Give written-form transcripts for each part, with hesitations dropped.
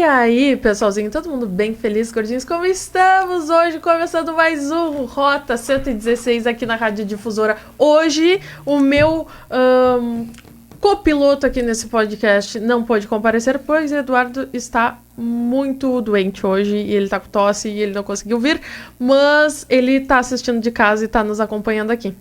aí, pessoalzinho, todo mundo bem feliz, gordinhos, como estamos hoje? Começando mais um Rota 116 aqui na Rádio Difusora. Hoje, o meu copiloto aqui nesse podcast não pôde comparecer, pois Eduardo está muito doente hoje e ele tá com tosse e ele não conseguiu vir, mas ele tá assistindo de casa e tá nos acompanhando aqui.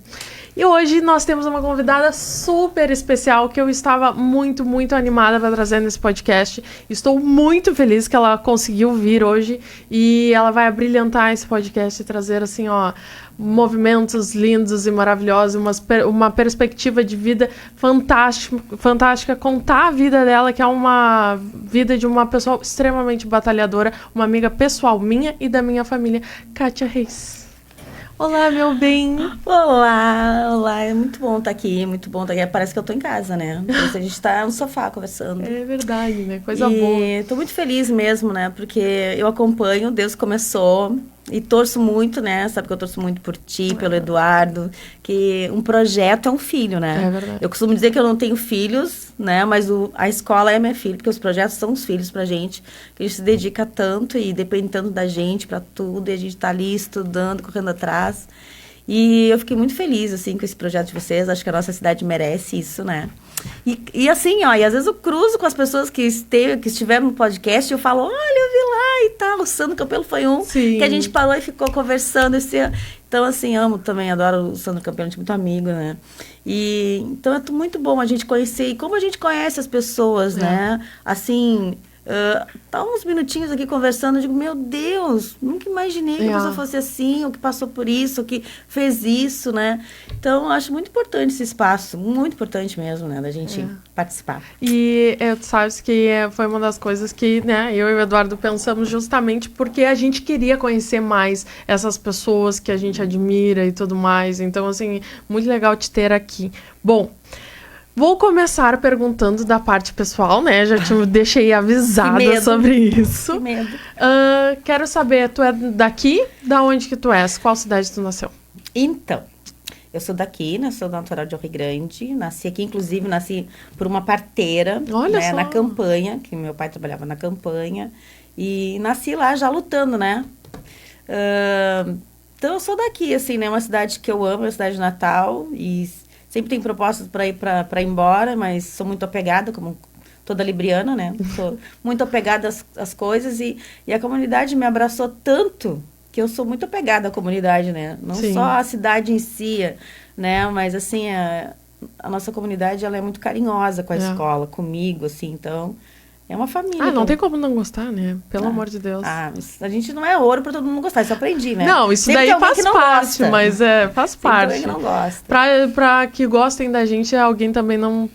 E hoje nós temos uma convidada super especial que eu estava muito animada para trazer nesse podcast. Estou muito feliz que ela conseguiu vir hoje e ela vai abrilhantar esse podcast e trazer, assim, ó, movimentos lindos e maravilhosos, uma perspectiva de vida fantástica, contar a vida dela, que é uma vida de uma pessoa extremamente batalhadora, uma amiga pessoal minha e da minha família, Kátia Reis. Olá, meu bem. Olá, é muito bom estar aqui, Parece que eu tô em casa, né? Parece que a gente tá no sofá conversando. É verdade, né? Coisa boa. E tô muito feliz mesmo, né? Porque eu acompanho, Deus começou e torço muito, né? Sabe que eu torço muito por ti, pelo Eduardo, que um projeto é um filho, né? É verdade. Eu costumo dizer que eu não tenho filhos, né? Mas a escola é minha filha, porque os projetos são os filhos pra gente, que a gente se dedica tanto e depende tanto da gente pra tudo, e a gente tá ali estudando, correndo atrás. E eu fiquei muito feliz, assim, com esse projeto de vocês. Acho que a nossa cidade merece isso, né? E assim, ó, e às vezes eu cruzo com as pessoas que estiveram no podcast e eu falo, olha, eu vi lá e tal, o Sandro Campelo foi um. Sim. Que a gente parou e ficou conversando. Então, assim, amo também, adoro o Sandro Campelo, a gente é muito amigo, né? E então é muito bom a gente conhecer, e como a gente conhece as pessoas, né? Assim, tá uns minutinhos aqui conversando, eu digo, meu Deus, nunca imaginei que a pessoa fosse assim, ou que passou por isso, ou que fez isso, né? Então, eu acho muito importante esse espaço, muito importante mesmo, né, da gente participar. E tu sabes que foi uma das coisas que, né, eu e o Eduardo pensamos justamente porque a gente queria conhecer mais essas pessoas que a gente admira e tudo mais. Então, assim, muito legal te ter aqui. Bom, vou começar perguntando da parte pessoal, né? Já te deixei avisada sobre isso. Que medo. Quero saber, tu é daqui? Da onde que tu és? Qual cidade tu nasceu? Então, eu sou daqui, né? Sou natural de Rio Grande. Nasci aqui, inclusive, nasci por uma parteira, né, na campanha, que meu pai trabalhava na campanha. E nasci lá já lutando, né? Então, eu sou daqui, assim, né? Uma cidade que eu amo, é a cidade de Natal. E sempre tem propostas para ir para ir embora, mas sou muito apegada, como toda libriana, né? Sou muito apegada às coisas e a comunidade me abraçou tanto que eu sou muito apegada à comunidade, né? Não Sim. só a cidade em si, né? Mas, assim, a nossa comunidade, ela é muito carinhosa com a escola, comigo, assim, então... É uma família. Não tem como não gostar, né? Pelo amor de Deus. A gente não é ouro pra todo mundo gostar, isso eu aprendi, né? Não, isso sempre daí faz parte, gosta. Mas faz parte. Tem alguém que não gosta. Pra que gostem da gente, alguém também não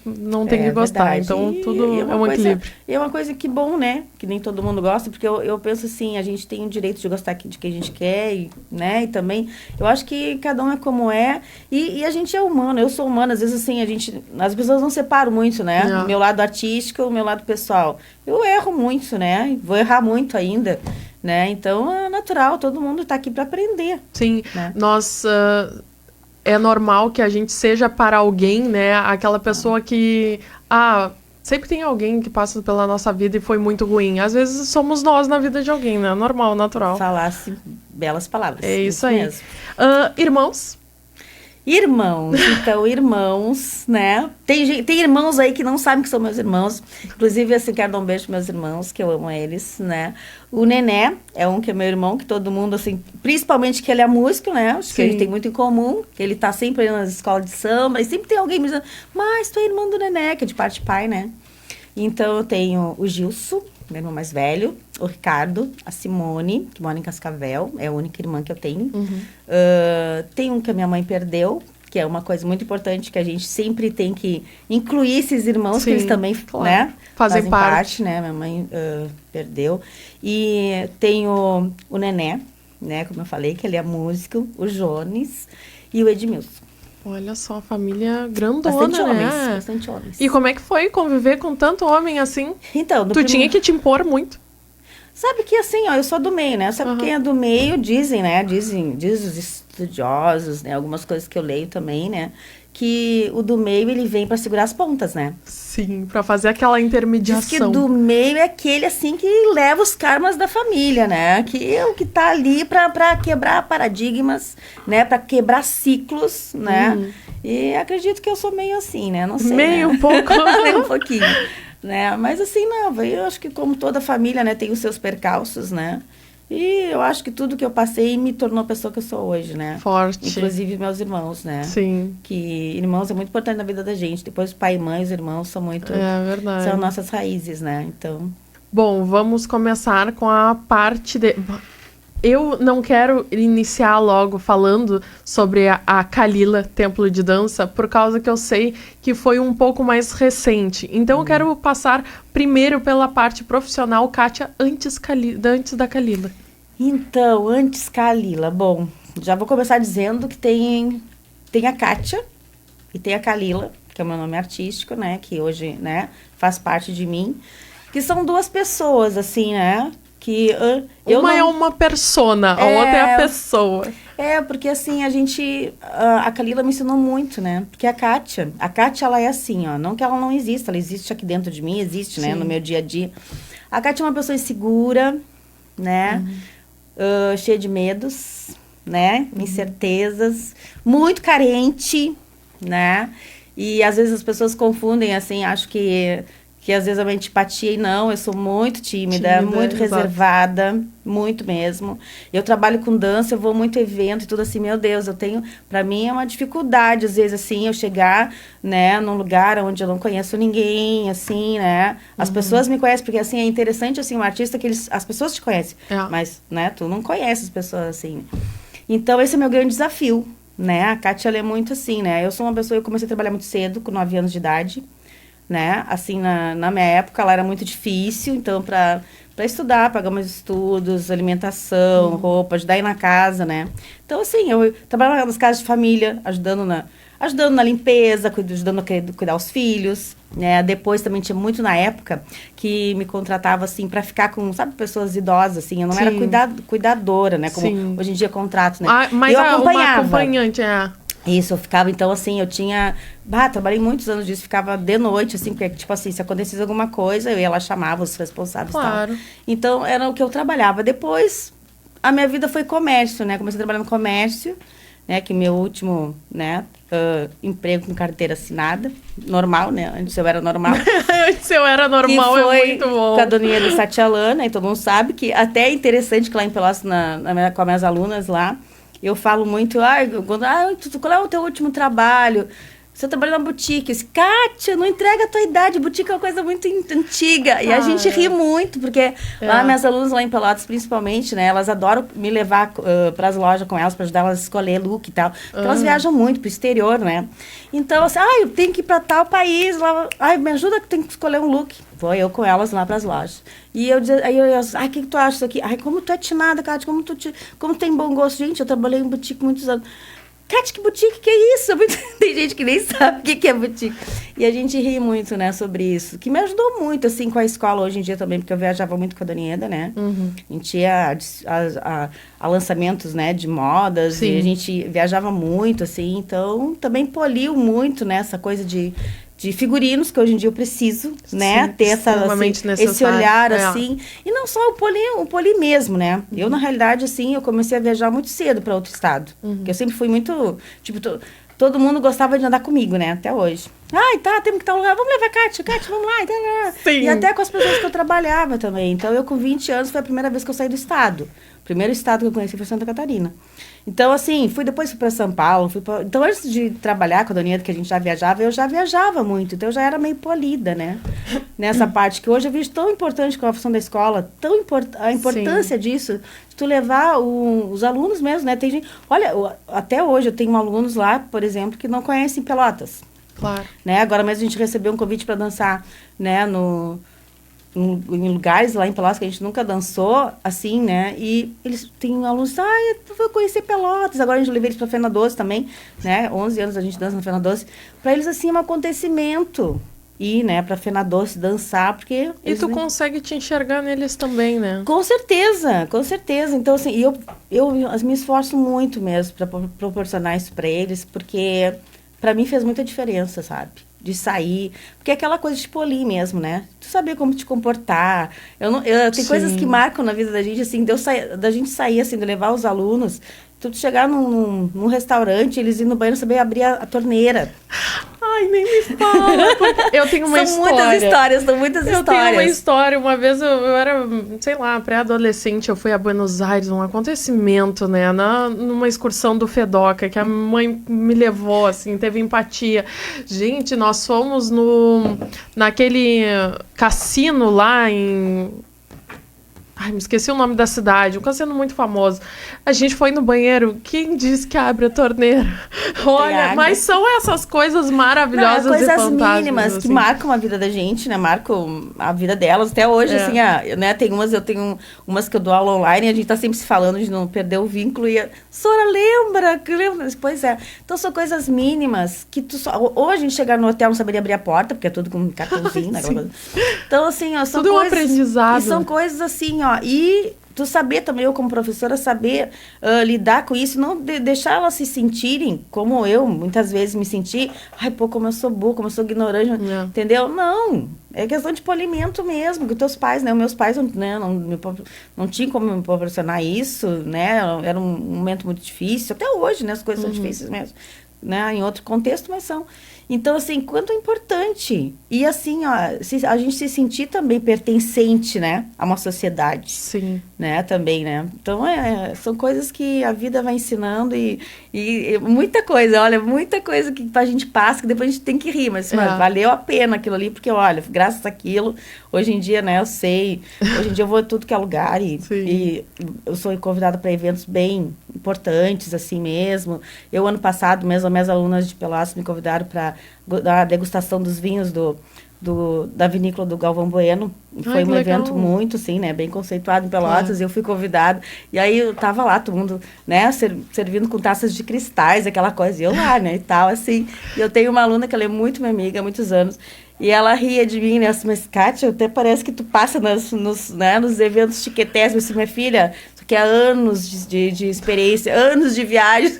tem que gostar. Verdade. Então, tudo é um equilíbrio. E é uma coisa que bom, né? Que nem todo mundo gosta, porque eu penso assim, a gente tem o direito de gostar de quem a gente quer, né? E também, eu acho que cada um é como é. E a gente é humano, eu sou humana. Às vezes, assim, as pessoas não separam muito, né? O meu lado artístico e o meu lado pessoal. Eu erro muito, né? Vou errar muito ainda, né? Então, é natural, todo mundo está aqui para aprender. Sim, né? Nós... é normal que a gente seja para alguém, né? Aquela pessoa que... sempre tem alguém que passa pela nossa vida e foi muito ruim. Às vezes somos nós na vida de alguém, né? Normal, natural. Falasse belas palavras. É isso aí. Mesmo. Irmãos? Irmãos, né? Tem irmãos aí que não sabem que são meus irmãos. Inclusive, assim, quero dar um beijo para meus irmãos, que eu amo eles, né? O Nené é um que é meu irmão, que todo mundo, assim, principalmente que ele é músico, né? Acho que a gente tem muito em comum, que ele tá sempre nas escolas de samba, e sempre tem alguém me dizendo, mas tu é irmão do Nené, que é de parte de pai, né? Então, eu tenho o Gilson, meu irmão mais velho, o Ricardo, a Simone, que mora em Cascavel, é a única irmã que eu tenho. Tem um que a minha mãe perdeu, que é uma coisa muito importante, que a gente sempre tem que incluir esses irmãos, Sim, que eles também, claro, né, fazem parte, né? Minha mãe perdeu. E tenho o Nené, né, como eu falei, que ele é músico, o Jones e o Edmilson. Olha só, família grandona, Bastante homens. E como é que foi conviver com tanto homem assim? Então, tinha que te impor muito. Sabe que assim, ó, eu sou do meio, né? Sabe quem é do meio, dizem, né? Diz os estudiosos, né? Algumas coisas que eu leio também, né? que o do meio, ele vem para segurar as pontas, né? Sim, pra fazer aquela intermediação. Diz que do meio é aquele, assim, que leva os karmas da família, né? Que é o que tá ali pra quebrar paradigmas, né? Pra quebrar ciclos, né? E acredito que eu sou meio assim, né? Não sei, Meio né? um pouco. Meio um pouquinho, né? Mas assim, não, eu acho que como toda família, né? Tem os seus percalços, né? E eu acho que tudo que eu passei me tornou a pessoa que eu sou hoje, né? Forte. Inclusive meus irmãos, né? Sim. Que irmãos é muito importante na vida da gente. Depois pai e mãe, os irmãos são muito... É verdade. São nossas raízes, né? Então... Bom, vamos começar com a parte de... Eu não quero iniciar logo falando sobre a Kalila, Templo de Dança, por causa que eu sei que foi um pouco mais recente. Então eu quero passar primeiro pela parte profissional, Kátia, antes da Kalila. Então, antes Kalila, bom, já vou começar dizendo que tem a Kátia e tem a Kalila, que é o meu nome artístico, né, que hoje, né, faz parte de mim, que são duas pessoas, assim, né, que uma é uma persona, a outra é a pessoa. É, porque assim, a Kalila me ensinou muito, né, porque a Kátia, ela é assim, ó, não que ela não exista, ela existe aqui dentro de mim, existe, né, no meu dia a dia. A Kátia é uma pessoa insegura, né, cheia de medos, né, incertezas, muito carente, né, e às vezes as pessoas confundem, assim, acho que às vezes é uma antipatia e não, eu sou muito tímida, muito reservada, muito mesmo. Eu trabalho com dança, eu vou muito evento e tudo assim, meu Deus, pra mim é uma dificuldade, às vezes, assim, eu chegar, né, num lugar onde eu não conheço ninguém, assim, né, as pessoas me conhecem, porque, assim, é interessante, assim, um artista que as pessoas te conhecem, mas, né, tu não conhece as pessoas, assim. Então, esse é o meu grande desafio, né, a Kátia, ela é muito assim, né, eu sou uma pessoa, eu comecei a trabalhar muito cedo, com 9 anos de idade, né, assim, na minha época ela era muito difícil, então para estudar, pagar meus estudos, alimentação, roupa, ajudar aí na casa, né, então assim, eu trabalhava nas casas de família, ajudando na limpeza, ajudando a cuidar dos filhos, né, depois também tinha muito na época que me contratava, assim, para ficar com, sabe, pessoas idosas, assim, eu não era cuidadora, né, como hoje em dia contrato, né, mas eu acompanhava. Uma acompanhante, Isso, eu ficava, então, assim, eu tinha... trabalhei muitos anos disso, ficava de noite, assim, porque, tipo assim, se acontecesse alguma coisa, eu ia lá, chamava os responsáveis e tal. Então, era o que eu trabalhava. Depois, a minha vida foi comércio, né? Comecei a trabalhar no comércio, né? Que meu último, né? Emprego com carteira assinada. Normal, né? Antes eu era normal. Antes eu era normal, é muito bom. Com a doninha do Satialana, e todo mundo sabe que até é interessante que lá em Pelotas, com as minhas alunas lá, eu falo muito, qual é o teu último trabalho? Você trabalha na boutique. Kátia, não entrega a tua idade. Boutique é uma coisa muito antiga. E a gente ri muito, porque lá minhas alunas lá em Pelotas, principalmente, né? Elas adoram me levar para as lojas com elas, para ajudar elas a escolher look e tal. Porque elas viajam muito pro exterior, né? Então, assim, eu tenho que ir para tal país. Lá, me ajuda que tem que escolher um look. Vou eu com elas lá para as lojas. E eu dizia, o que tu acha disso aqui? Como tu é atinada, Kátia, como tu tem bom gosto. Gente, eu trabalhei em boutique muitos anos. Kátia, que boutique, que é isso? Tem gente que nem sabe o que é boutique. E a gente ri muito, né, sobre isso. Que me ajudou muito, assim, com a escola hoje em dia também, porque eu viajava muito com a Dona Ieda, né? A gente ia a lançamentos, né, de modas. Sim. E a gente viajava muito, assim. Então, também poliu muito, né, essa coisa de figurinos, que hoje em dia eu preciso, né? Ter esse olhar, assim. E não só o poli mesmo, né? Eu, na realidade, assim, eu comecei a viajar muito cedo para outro estado. Porque eu sempre fui muito... Tipo, todo mundo gostava de andar comigo, né? Até hoje. Temos que estar um lugar. Vamos levar a Kátia, vamos lá. Sim. E até com as pessoas que eu trabalhava também. Então, eu com 20 anos, foi a primeira vez que eu saí do estado. O primeiro estado que eu conheci foi Santa Catarina. Então, assim, depois fui para São Paulo. Então, antes de trabalhar com a Dona Ieda, que a gente já viajava, eu já viajava muito. Então, eu já era meio polida, né? Nessa parte que hoje eu vejo tão importante com a função da escola, a importância disso, de tu levar os alunos mesmo, né? Tem gente... Olha, até hoje eu tenho alunos lá, por exemplo, que não conhecem Pelotas. Claro. Né? Agora mesmo a gente recebeu um convite para dançar, né? Em lugares lá em Pelotas que a gente nunca dançou, assim, né? E eles têm alunos, eu vou conhecer Pelotas. Agora a gente levei eles para Fena Doce também, né? 11 anos a gente dança na Fena Doce. Para eles, assim, é um acontecimento ir, né, para Fena Doce dançar, porque... E tu consegue te enxergar neles também, né? Com certeza, com certeza. Então, assim, eu me esforço muito mesmo para proporcionar isso para eles, porque... pra mim fez muita diferença, sabe? De sair. Porque é aquela coisa de polir mesmo, né? Tu saber como te comportar. Tem coisas que marcam na vida da gente, assim, da gente sair, assim, de levar os alunos. Tu chegar num restaurante, eles ir no banheiro saber abrir a torneira. Ai, nem me fala. Eu tenho uma São muitas histórias. Eu tenho uma história. Uma vez eu era, sei lá, pré-adolescente, eu fui a Buenos Aires, um acontecimento, né? Numa excursão do Fedoca, que a mãe me levou, assim, teve empatia. Gente, nós fomos naquele cassino lá em... Ai, me esqueci o nome da cidade, um cassino muito famoso. A gente foi no banheiro, quem diz que abre a torneira? Olha, mas são essas coisas maravilhosas e fantásticas. Coisas mínimas que marcam a vida da gente, né? Marcam a vida delas. Até hoje, assim, né? Eu tenho umas que eu dou aula online e a gente tá sempre se falando de não perder o vínculo. E a Sora, lembra? Pois é. Então, são coisas mínimas que tu só... Ou a gente chegar no hotel não saberia abrir a porta, porque é tudo com cartãozinho, né? Então, assim, ó, são tudo coisas... um aprendizado. E são coisas assim, ó, e tu saber também, eu como professora, saber lidar com isso, não deixar elas se sentirem, como eu muitas vezes me senti, ai, pô, como eu sou burra, como eu sou ignorante, entendeu? Não, é questão de polimento mesmo, que teus pais, né, meus pais, né, não tinham como me proporcionar isso, né, era um momento muito difícil, até hoje, né, as coisas são difíceis mesmo, né, em outro contexto, mas são... Então, assim, quanto é importante. E, assim, ó, a gente se sentir também pertencente, né? A uma sociedade. Sim. Né? Também, né? Então, são coisas que a vida vai ensinando e muita coisa, olha, muita coisa que a gente passa, que depois a gente tem que rir. Mas valeu a pena aquilo ali, porque, olha, graças àquilo, hoje em dia, né, eu sei, hoje em dia eu vou a tudo que é lugar e eu sou convidada para eventos bem importantes, assim mesmo. Eu, ano passado, mesmo, as minhas alunas de Pelotas me convidaram para a degustação dos vinhos da vinícola do Galvão Bueno. Foi um evento muito, assim, né, bem conceituado em Pelotas, e eu fui convidada. E aí eu tava lá, todo mundo, né, servindo com taças de cristais, aquela coisa, e eu lá, né, e tal, assim. E eu tenho uma aluna que ela é muito minha amiga, há muitos anos, e ela ria de mim, né, assim, mas, Kátia, até parece que tu passa nos eventos chiquetéssimos, assim, minha filha, isso aqui é anos de experiência, anos de viagem.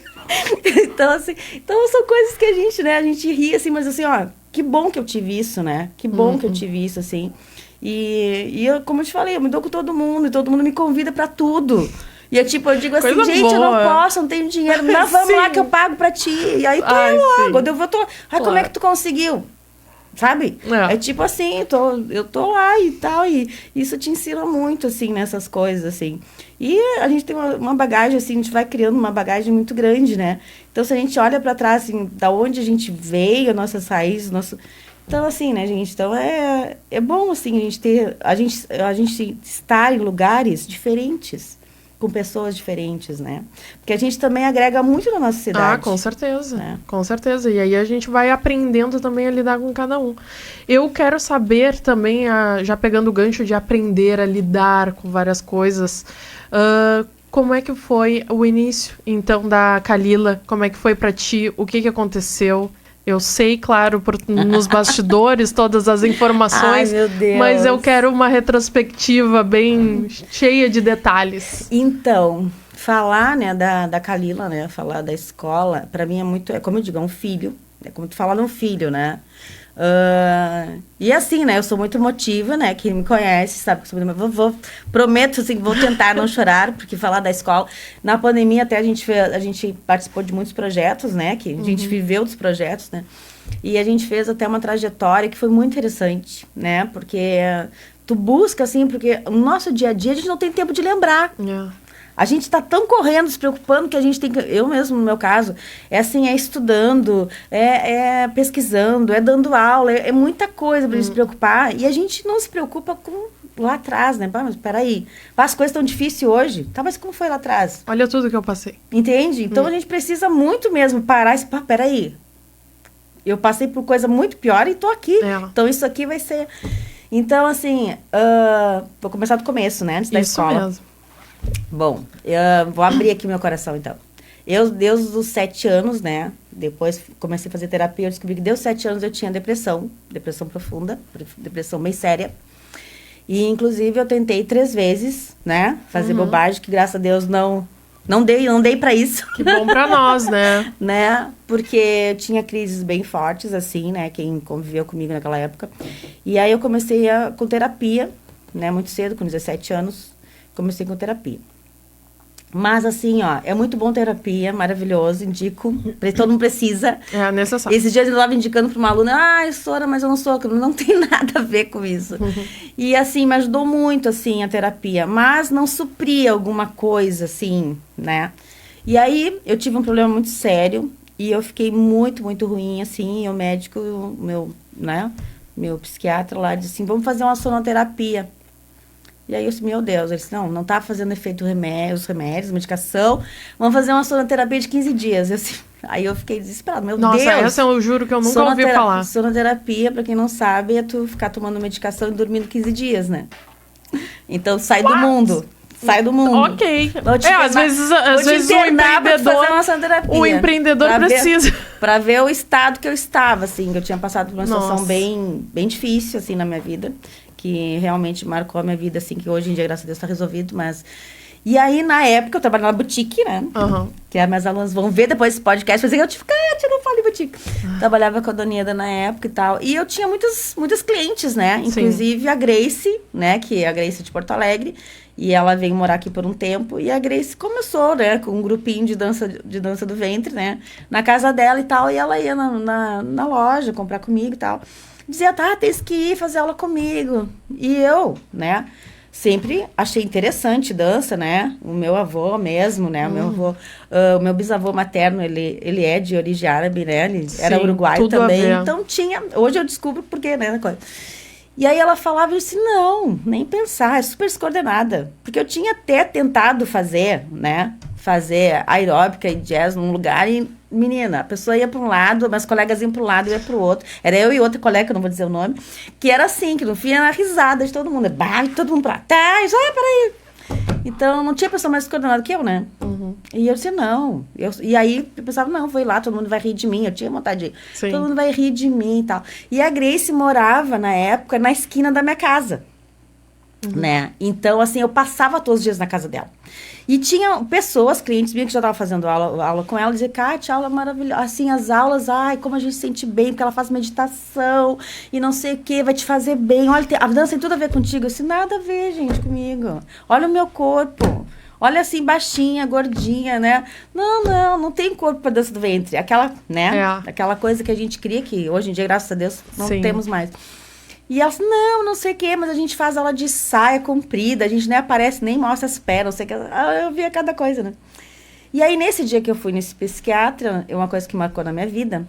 Então, assim, são coisas que a gente ri, assim, mas assim, ó, que bom que eu tive isso, né? Que bom que eu tive isso, assim. E eu, como eu te falei, eu me dou com todo mundo, e todo mundo me convida pra tudo. E eu digo assim, coisa gente, boa. Eu não posso, não tenho dinheiro, mas vamos lá que eu pago pra ti. E aí tu logo, eu vou, como é que tu conseguiu? Sabe? É tipo assim, eu tô lá e tal, e isso te ensina muito, assim, nessas coisas, assim. E a gente tem uma bagagem, assim, a gente vai criando uma bagagem muito grande, né? Então, se a gente olha para trás, assim, da onde a gente veio, nossas raízes, Então, assim, né, gente? Então, é bom, assim, a gente estar em lugares diferentes, com pessoas diferentes, né? Porque a gente também agrega muito na nossa cidade. Ah, com certeza, né? Com certeza. E aí a gente vai aprendendo também a lidar com cada um. Eu quero saber também, já pegando o gancho de aprender a lidar com várias coisas, como é que foi o início, então, da Kalila? Como é que foi pra ti? O que aconteceu? Eu sei, claro, nos bastidores, todas as informações. Ai, meu Deus. Mas eu quero uma retrospectiva bem cheia de detalhes. Então, falar, né, da Kalila, né, falar da escola, para mim é como eu digo, é um filho. É como tu fala de um filho, né? E assim, né, eu sou muito emotiva, né, quem me conhece sabe que eu sou prometo, assim, vou tentar não chorar, porque falar da escola, na pandemia até a gente participou de muitos projetos, né, que a gente viveu dos projetos, né, e a gente fez até uma trajetória que foi muito interessante, né, porque tu busca, assim, porque no nosso dia a dia a gente não tem tempo de lembrar. A gente está tão correndo, se preocupando, que a gente tem que... Eu mesmo, no meu caso, é estudando, é pesquisando, é dando aula, é muita coisa para a gente se preocupar. E a gente não se preocupa com lá atrás, né? Mas peraí, as coisas estão difíceis hoje. Tá, mas como foi lá atrás? Olha tudo que eu passei. Entende? Então, a gente precisa muito mesmo parar e peraí. Eu passei por coisa muito pior e tô aqui. Então, isso aqui vai ser... Então, assim, vou começar do começo, né? Antes da escola. Isso mesmo. Bom, eu vou abrir aqui meu coração, então. Eu, desde os 7 anos, né? Depois comecei a fazer terapia, eu descobri que desde os 7 anos eu tinha depressão profunda, depressão bem séria. E, inclusive, eu tentei 3 vezes, né? Fazer bobagem, que graças a Deus não Não dei para isso. Que bom pra nós, né? Né? Porque eu tinha crises bem fortes, assim, né? Quem conviveu comigo naquela época. E aí eu comecei com terapia, né? Muito cedo, com 17 anos, comecei com terapia. Mas, assim, ó, é muito bom terapia, maravilhoso, indico. Todo mundo precisa. É necessário. Esses dias eu estava indicando para uma aluna, Sora, mas eu não sou, não tem nada a ver com isso. E, assim, me ajudou muito, assim, a terapia. Mas não supria alguma coisa, assim, né? E aí, eu tive um problema muito sério. E eu fiquei muito, muito ruim, assim. E o médico, meu psiquiatra lá, disse assim, vamos fazer uma sonoterapia. E aí eu disse, meu Deus, ele disse, não tá fazendo efeito os remédios, medicação, vamos fazer uma sonoterapia de 15 dias. Aí eu fiquei desesperada, meu Nossa, Deus. Nossa, essa eu juro que eu nunca ouvi falar. Sonoterapia, pra quem não sabe, é tu ficar tomando medicação e dormindo 15 dias, né? Então sai do mundo. Sai do mundo. Ok. Às vezes o empreendedor precisa. Pra ver o estado que eu estava, assim, que eu tinha passado por uma situação bem, bem difícil, assim, na minha vida. Que realmente marcou a minha vida, assim, que hoje em dia, graças a Deus, está resolvido, mas... E aí, na época, eu trabalhava na boutique, né? Que as minhas alunas vão ver depois esse podcast, fazer eu tive, eu não falo em boutique. Trabalhava com a Dona Ieda na época e tal. E eu tinha muitas clientes, né? Inclusive a Grace, né? Que é a Grace de Porto Alegre. E ela veio morar aqui por um tempo. E a Grace começou, né? Com um grupinho de dança do ventre, né? Na casa dela e tal. E ela ia na loja comprar comigo e tal. Dizia, tens que ir fazer aula comigo. E eu, né, sempre achei interessante dança, né? O meu avô mesmo, né? O meu bisavô materno, ele é de origem árabe, né? Ele era uruguaio também. Então tinha... Hoje eu descubro por quê, né? E aí ela falava, eu disse, não, nem pensar, é super descoordenada. Porque eu tinha até tentado fazer, né? Fazer aeróbica e jazz num lugar e, menina, a pessoa ia para um lado, meus colegas iam para um lado, eu ia para o outro. Era eu e outra colega, que eu não vou dizer o nome, que era assim, que no fim era risada de todo mundo. Todo mundo para trás, peraí. Então, não tinha pessoa mais descoordenada que eu, né? E eu disse, não. E aí, eu pensava, não, vou ir lá, todo mundo vai rir de mim. Eu tinha vontade de ir. Sim. Todo mundo vai rir de mim e tal. E a Grace morava, na época, na esquina da minha casa. Né? Então, assim, eu passava todos os dias na casa dela. E tinha pessoas, clientes minhas que já estavam fazendo aula com ela, diziam, Kátia, aula maravilhosa. Assim, as aulas, como a gente se sente bem, porque ela faz meditação e não sei o que, vai te fazer bem. Olha, a dança tem tudo a ver contigo. Eu disse, nada a ver, gente, comigo. Olha o meu corpo. Olha assim, baixinha, gordinha, né? Não tem corpo para dança do ventre. Aquela, né? Aquela coisa que a gente cria, que hoje em dia, graças a Deus, não temos mais. E ela disse, não sei o que, mas a gente faz aula de saia comprida, a gente nem aparece, nem mostra as pernas, não sei o que. Eu via cada coisa, né? E aí, nesse dia que eu fui nesse psiquiatra, uma coisa que marcou na minha vida,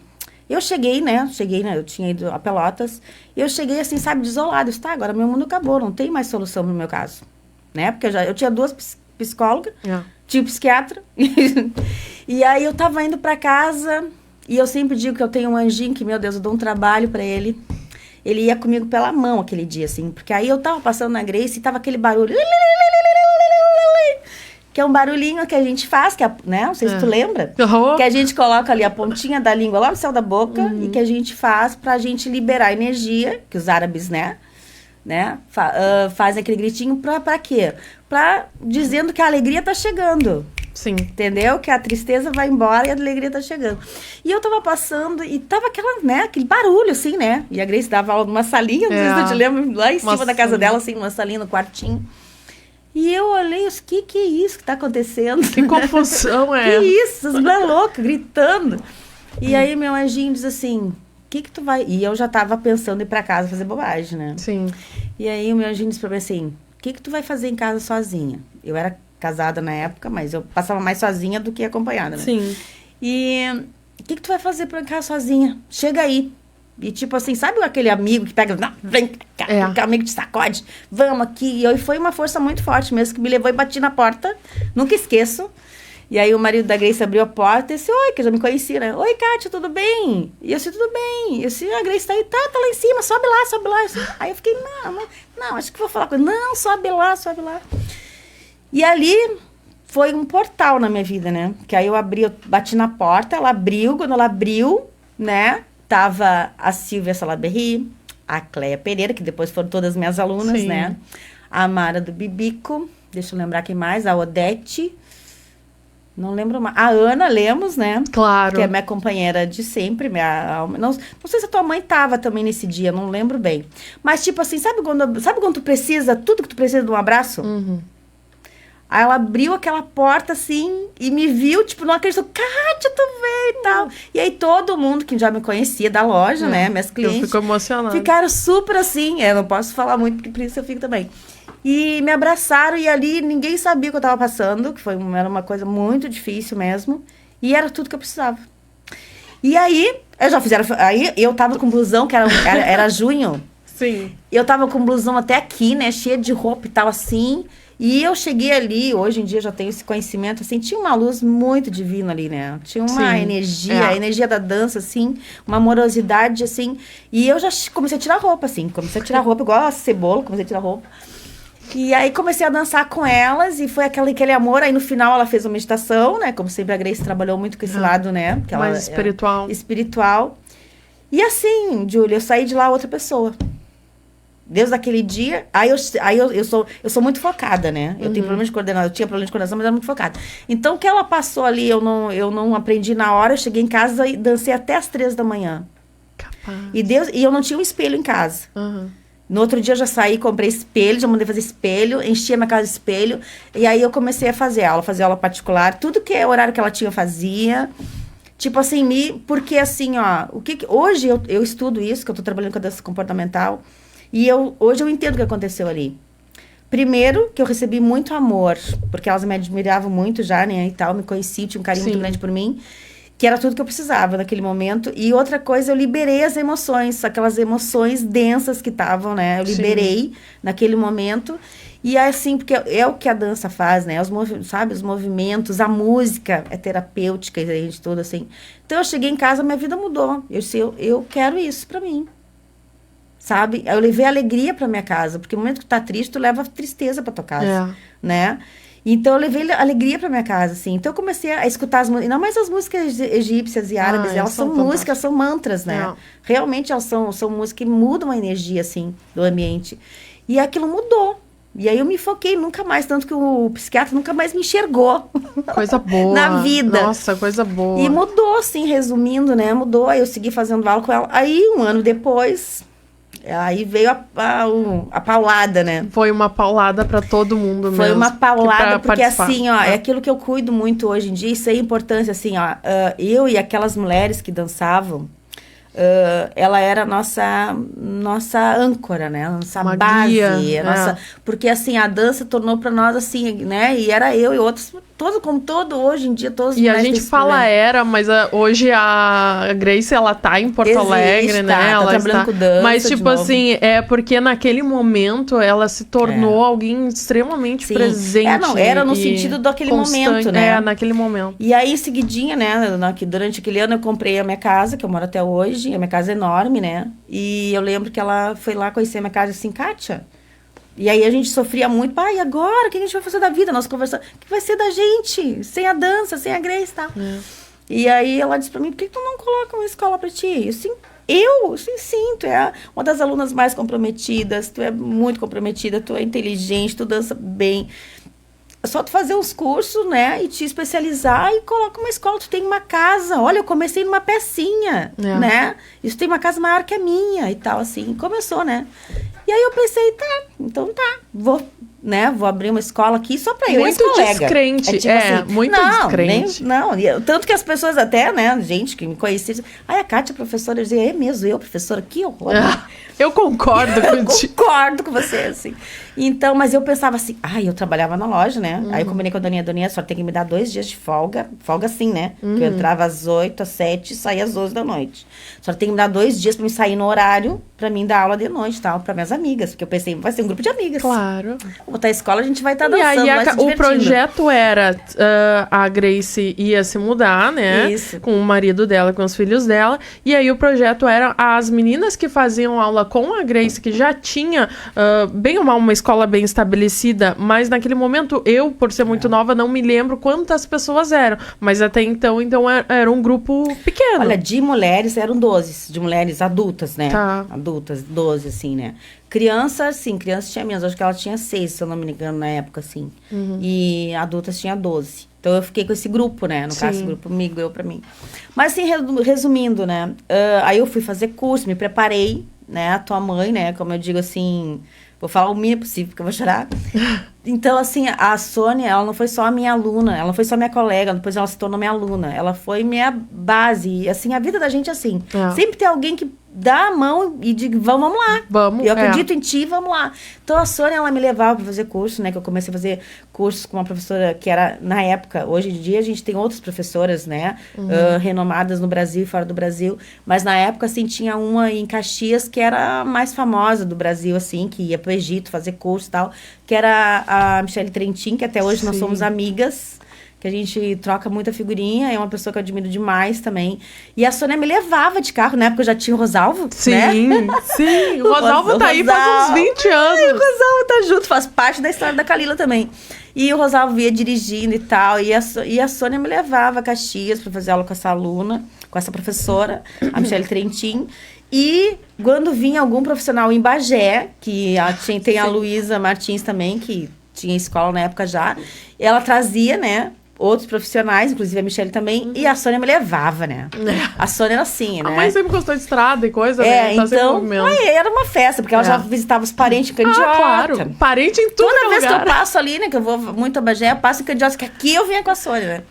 eu cheguei, né? Eu tinha ido a Pelotas, e eu cheguei assim, sabe, desolada. Eu disse, agora meu mundo acabou, não tem mais solução no meu caso. Né? Porque eu tinha 2 psicólogas, tinha um psiquiatra, e aí eu tava indo pra casa, e eu sempre digo que eu tenho um anjinho, que, meu Deus, eu dou um trabalho pra ele. Ele ia comigo pela mão aquele dia, assim. Porque aí eu tava passando na Grace e tava aquele barulho. Que é um barulhinho que a gente faz, que né? Não sei se tu lembra. Que a gente coloca ali a pontinha da língua lá no céu da boca. E que a gente faz pra gente liberar energia. Que os árabes, né? Fazem aquele gritinho pra quê? Dizendo que a alegria tá chegando. Sim. Entendeu? Que a tristeza vai embora e a alegria tá chegando. E eu tava passando e tava aquele barulho, assim, né? E a Grace dava aula numa salinha, não sei se tu te lembra, lá em cima da casa dela, assim, uma salinha no quartinho. E eu olhei, o que é isso que tá acontecendo? Que confusão é? Que isso? As mulheres loucas, gritando. E aí meu anjinho diz assim, que tu vai... E eu já tava pensando em ir pra casa fazer bobagem, né? Sim. E aí o meu anjinho disse pra mim assim, o que tu vai fazer em casa sozinha? Eu era casada na época, mas eu passava mais sozinha do que acompanhada, né? Sim. E o que tu vai fazer pra cá sozinha? Chega aí. E tipo assim, sabe aquele amigo que pega, não, vem cá, aquele amigo te sacode, vamos aqui. E foi uma força muito forte mesmo, que me levou e bati na porta, nunca esqueço. E aí o marido da Grace abriu a porta e disse, oi, que eu já me conhecia, né? Oi, Kátia, tudo bem? E eu disse, tudo bem. E eu disse, a Grace tá aí, tá lá em cima, sobe lá, sobe lá. Aí eu fiquei, não, acho que vou falar com ele. Não, sobe lá, sobe lá. E ali foi um portal na minha vida, né? Que aí eu bati na porta, ela abriu, quando ela abriu, né? Tava a Silvia Salaberry, a Cleia Pereira, que depois foram todas minhas alunas, né? A Mara do Bibico, deixa eu lembrar quem mais, a Odete, Não lembro mais. A Ana Lemos, né? Claro. Que é minha companheira de sempre. Não sei se a tua mãe tava também nesse dia, não lembro bem. Mas, tipo assim, sabe quando tu precisa, tudo que tu precisa de um abraço? Uhum. Aí ela abriu aquela porta, assim, e me viu, tipo, não acreditou. Kátia, tu veio e tal. E aí todo mundo que já me conhecia da loja, né? Minhas clientes. Eu fico emocionada. Ficaram super assim. Eu não posso falar muito, porque por isso eu fico também. E me abraçaram e ali ninguém sabia o que eu tava passando, que era uma coisa muito difícil mesmo. E era tudo que eu precisava. E aí, aí eu tava com blusão, que era junho. Sim. Eu tava com blusão até aqui, né? Cheia de roupa e tal, assim. E eu cheguei ali, hoje em dia já tenho esse conhecimento, assim, tinha uma luz muito divina ali, né? Tinha uma energia, a energia da dança, assim, uma amorosidade, assim. E eu já comecei a tirar roupa, assim, igual a cebola, comecei a tirar roupa. E aí comecei a dançar com elas e foi aquele amor. Aí no final ela fez uma meditação, né? Como sempre a Grace trabalhou muito com esse lado, né? Que ela, mais espiritual. Espiritual. E assim, Júlia, eu saí de lá outra pessoa. Desde aquele dia, eu sou muito focada, né? Eu tenho problema de coordenação, eu tinha problema de coordenação, mas era muito focada. Então, o que ela passou ali, eu não aprendi na hora, eu cheguei em casa e dancei até as 3 da manhã. Capaz. E eu não tinha um espelho em casa. Uhum. No outro dia eu já saí, comprei espelho, já mandei fazer espelho, enchi a minha casa de espelho, e aí eu comecei a fazer aula particular, tudo que é horário que ela tinha eu fazia. Tipo assim, porque assim, ó, hoje eu estudo isso, que eu tô trabalhando com a dança comportamental. E hoje eu entendo o que aconteceu ali. Primeiro, que eu recebi muito amor, porque elas me admiravam muito já, né, e tal, me conheciam, tinha um carinho muito grande por mim, que era tudo que eu precisava naquele momento. E outra coisa, eu liberei as emoções, aquelas emoções densas que estavam, né, eu liberei naquele momento. E é assim, porque é o que a dança faz, né, os movimentos, a música é terapêutica, e a gente tudo assim. Então, eu cheguei em casa, minha vida mudou. Eu disse, eu quero isso pra mim. Sabe? Eu levei alegria pra minha casa, porque no momento que tu tá triste, tu leva tristeza pra tua casa, né? Então, eu levei alegria pra minha casa, assim. Então, eu comecei a escutar as músicas, não mais as músicas egípcias e árabes, elas são músicas, são mantras, né? Realmente, elas são músicas que mudam a energia, assim, do ambiente. E aquilo mudou. E aí, eu me foquei nunca mais, tanto que o psiquiatra nunca mais me enxergou. Coisa boa. Na vida. Nossa, coisa boa. E mudou, assim, resumindo, né? Mudou, aí eu segui fazendo aula com ela. Aí, um ano depois... Aí veio a paulada, né? Foi uma paulada pra todo mundo mesmo. Foi uma paulada, porque participar. assim, ó, é aquilo que eu cuido muito hoje em dia, isso é importante, assim, ó, eu e aquelas mulheres que dançavam, ela era a nossa âncora, né? Nossa uma base. Guia, Porque, assim, a dança tornou pra nós, assim, né? E era eu e outros, hoje em dia, todos os E a gente fala mas hoje a Grace, ela tá em Porto Alegre, né? Tá ela trabalhando com dança. Mas, tipo assim, é porque naquele momento ela se tornou alguém extremamente presente. Era no sentido daquele momento, né? Naquele momento. E aí, em seguidinha, né? Durante aquele ano, eu comprei a minha casa, que eu moro até hoje. A minha casa é enorme, né? E eu lembro que ela foi lá conhecer a minha casa assim, Kátia. E aí a gente sofria muito. Pai, agora? O que a gente vai fazer da vida? Nós conversamos. O que vai ser da gente? Sem a dança, sem a Grace e tal. E aí ela disse pra mim, por que tu não coloca uma escola pra ti? Eu sim, tu é uma das alunas mais comprometidas, tu é muito comprometida, tu é inteligente, tu dança bem. É só tu fazer os cursos, né, e te especializar e coloca uma escola, tu tem uma casa. Olha, eu comecei numa pecinha, né? Isso tem uma casa maior que a minha e tal, assim. Começou, né? E aí eu pensei, então vou abrir uma escola aqui só pra eu e as colegas. Descrente, tipo assim, muito descrente. Tanto que as pessoas até, né, gente que me conhecia, a Kátia, professora, eu dizia, mesmo eu, professora, que horror. Eu concordo contigo. Eu concordo com você, assim. Então, mas eu pensava assim, eu trabalhava na loja, né? Aí eu combinei com a Doninha, só tem que me dar 2 dias de folga assim, né? Porque eu entrava às 8, às 7 e saía às 12 da noite. Só tem que me dar 2 dias pra me sair no horário, pra mim dar aula de noite, tal, pra minhas amigas. Porque eu pensei, vai ser um grupo de amigas. Claro. Vou botar a escola, a gente vai estar dançando, e aí o projeto era, a Grace ia se mudar, né? Isso. Com o marido dela, com os filhos dela. E aí o projeto era as meninas que faziam aula com a Grace, que já tinha, bem ou mal, uma escola bem estabelecida, mas naquele momento eu, por ser muito nova, não me lembro quantas pessoas eram. Mas até então era um grupo pequeno. Olha, de mulheres eram 12, de mulheres adultas, né? Tá. Adultas, 12, assim, né? Crianças, sim, crianças tinha menos. Acho que ela tinha 6, se eu não me engano, na época, assim. E adultas tinha 12. Então, eu fiquei com esse grupo, né? No caso, esse grupo migrou pra mim. Mas, assim, resumindo, né? Aí eu fui fazer curso, me preparei, né? A tua mãe, né? Como eu digo, assim... Vou falar o mínimo possível, porque eu vou chorar. Então, assim, a Sônia, ela não foi só a minha aluna, ela não foi só minha colega, depois ela se tornou minha aluna. Ela foi minha base. E, assim, a vida da gente é assim. Sempre tem alguém que dá a mão e diz, vamos lá. Vamos, eu acredito em ti, vamos lá. Então, a Sônia, ela me levava para fazer curso, né? Que eu comecei a fazer cursos com uma professora que era, na época, hoje em dia, a gente tem outras professoras, né? Renomadas no Brasil e fora do Brasil. Mas, na época, assim, tinha uma em Caxias que era a mais famosa do Brasil, assim, que ia pro Egito fazer curso e tal, que era a Michele Trentin, que até hoje nós somos amigas, que a gente troca muita figurinha, é uma pessoa que eu admiro demais também. E a Sônia me levava de carro, na época eu já tinha o Rosalvo, né? Sim, o Rosalvo tá aí faz uns 20 anos. O Rosalvo tá junto, faz parte da história da Kalila também. E o Rosalvo ia dirigindo e tal, e a Sônia me levava a Caxias para fazer aula com essa aluna, com essa professora, a Michele Trentin. E quando vinha algum profissional em Bagé, que tem a Luísa Martins também, que tinha escola na época já, ela trazia, né, outros profissionais, inclusive a Michele também, e a Sônia me levava, né? A Sônia era assim, né? A mãe sempre gostou de estrada e coisa, né? Tá então, era uma festa, porque ela já visitava os parentes em Candiota. Claro, parente em tudo. Toda vez que eu passo ali, né, que eu vou muito a Bagé, eu passo em Candiota, que aqui eu vinha com a Sônia, né?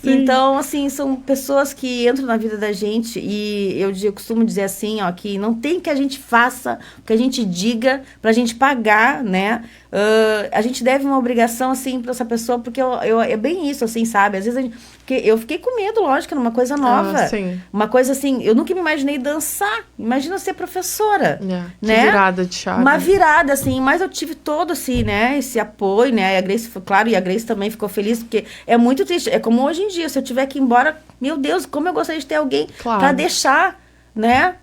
Então, assim, são pessoas que entram na vida da gente e eu costumo dizer assim, ó, que não tem que a gente faça o que a gente diga pra gente pagar, né? A gente deve uma obrigação, assim, pra essa pessoa, porque é bem isso, assim, sabe? Às vezes porque eu fiquei com medo, lógico, numa coisa nova. Uma coisa assim, eu nunca me imaginei dançar. Imagina ser professora, né? Que virada de chave. Uma virada, assim, mas eu tive todo, assim, né? Esse apoio, né? E a Grace, claro, e a Grace também ficou feliz, porque é muito triste. É como hoje em dia, se eu tiver que ir embora, meu Deus, como eu gostaria de ter alguém pra deixar, né?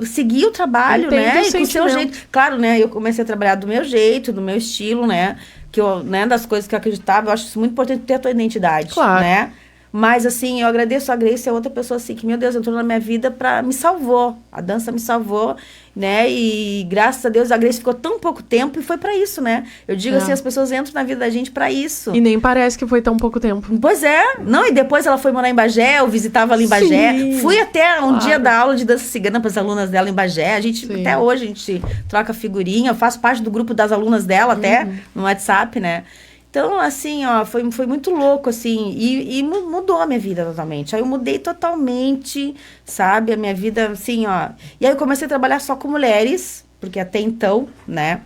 Seguir o trabalho, né? E com o seu jeito. Claro, né? Eu comecei a trabalhar do meu jeito, do meu estilo, né? Que eu, né, das coisas que eu acreditava, eu acho isso muito importante ter a tua identidade, né? Mas, assim, eu agradeço a Grace, é outra pessoa, assim, que, meu Deus, entrou na minha vida me salvou. A dança me salvou, né? E, graças a Deus, a Grace ficou tão pouco tempo e foi pra isso, né? Eu digo assim, as pessoas entram na vida da gente pra isso. E nem parece que foi tão pouco tempo. Pois é. Não, e depois ela foi morar em Bagé, eu visitava ela em Bagé. Fui até um dia dar aula de dança cigana pras alunas dela em Bagé. A gente, até hoje, a gente troca figurinha. Eu faço parte do grupo das alunas dela, até, no WhatsApp, né? Então, assim, ó, foi muito louco, assim, e mudou a minha vida totalmente. Aí eu mudei totalmente, sabe, a minha vida, assim, ó. E aí eu comecei a trabalhar só com mulheres, porque até então, né,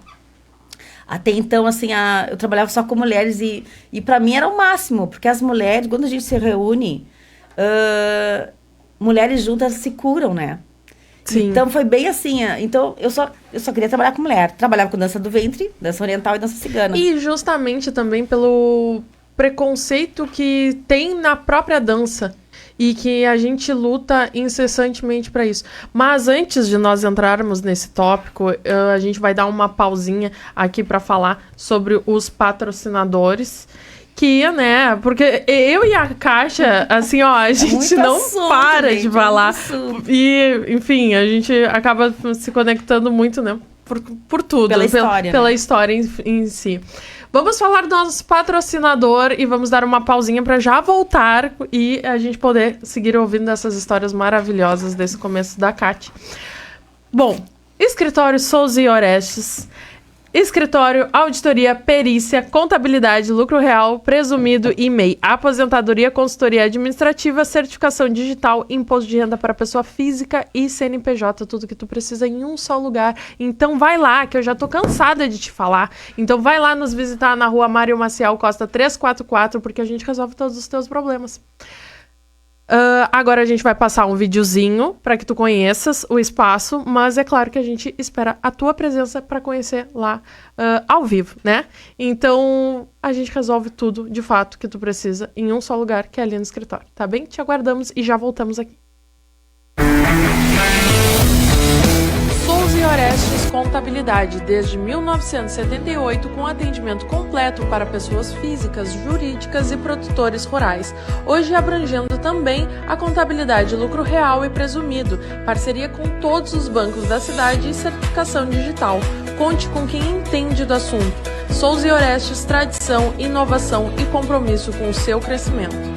assim, eu trabalhava só com mulheres e pra mim era o máximo, porque as mulheres, quando a gente se reúne, mulheres juntas se curam, né? Sim. Então, foi bem assim. Então, eu só queria trabalhar com mulher. Trabalhava com dança do ventre, dança oriental e dança cigana. E justamente também pelo preconceito que tem na própria dança. E que a gente luta incessantemente para isso. Mas antes de nós entrarmos nesse tópico, a gente vai dar uma pausinha aqui para falar sobre os patrocinadores. Que, né, porque eu e a Kátia, assim, ó, a gente não para de falar. E, enfim, a gente acaba se conectando muito, né, por tudo. Pela história, pela história em si. Vamos falar do nosso patrocinador e vamos dar uma pausinha para já voltar e a gente poder seguir ouvindo essas histórias maravilhosas desse começo da Kátia. Bom, Escritório Souza e Orestes... Escritório, auditoria, perícia, contabilidade, lucro real, presumido e MEI, aposentadoria, consultoria administrativa, certificação digital, imposto de renda para pessoa física e CNPJ, tudo que tu precisa em um só lugar. Então vai lá, que eu já tô cansada de te falar. Então vai lá nos visitar na rua Mário Maciel Costa 344, porque a gente resolve todos os teus problemas. Agora a gente vai passar um videozinho para que tu conheças o espaço, mas é claro que a gente espera a tua presença para conhecer lá ao vivo, né? Então a gente resolve tudo, de fato, que tu precisa em um só lugar, que é ali no escritório, tá bem? Te aguardamos e já voltamos aqui. Souza e Orestes Contabilidade, desde 1978, com atendimento completo para pessoas físicas, jurídicas e produtores rurais. Hoje abrangendo também a contabilidade lucro real e presumido, parceria com todos os bancos da cidade e certificação digital. Conte com quem entende do assunto. Souza e Orestes, tradição, inovação e compromisso com o seu crescimento.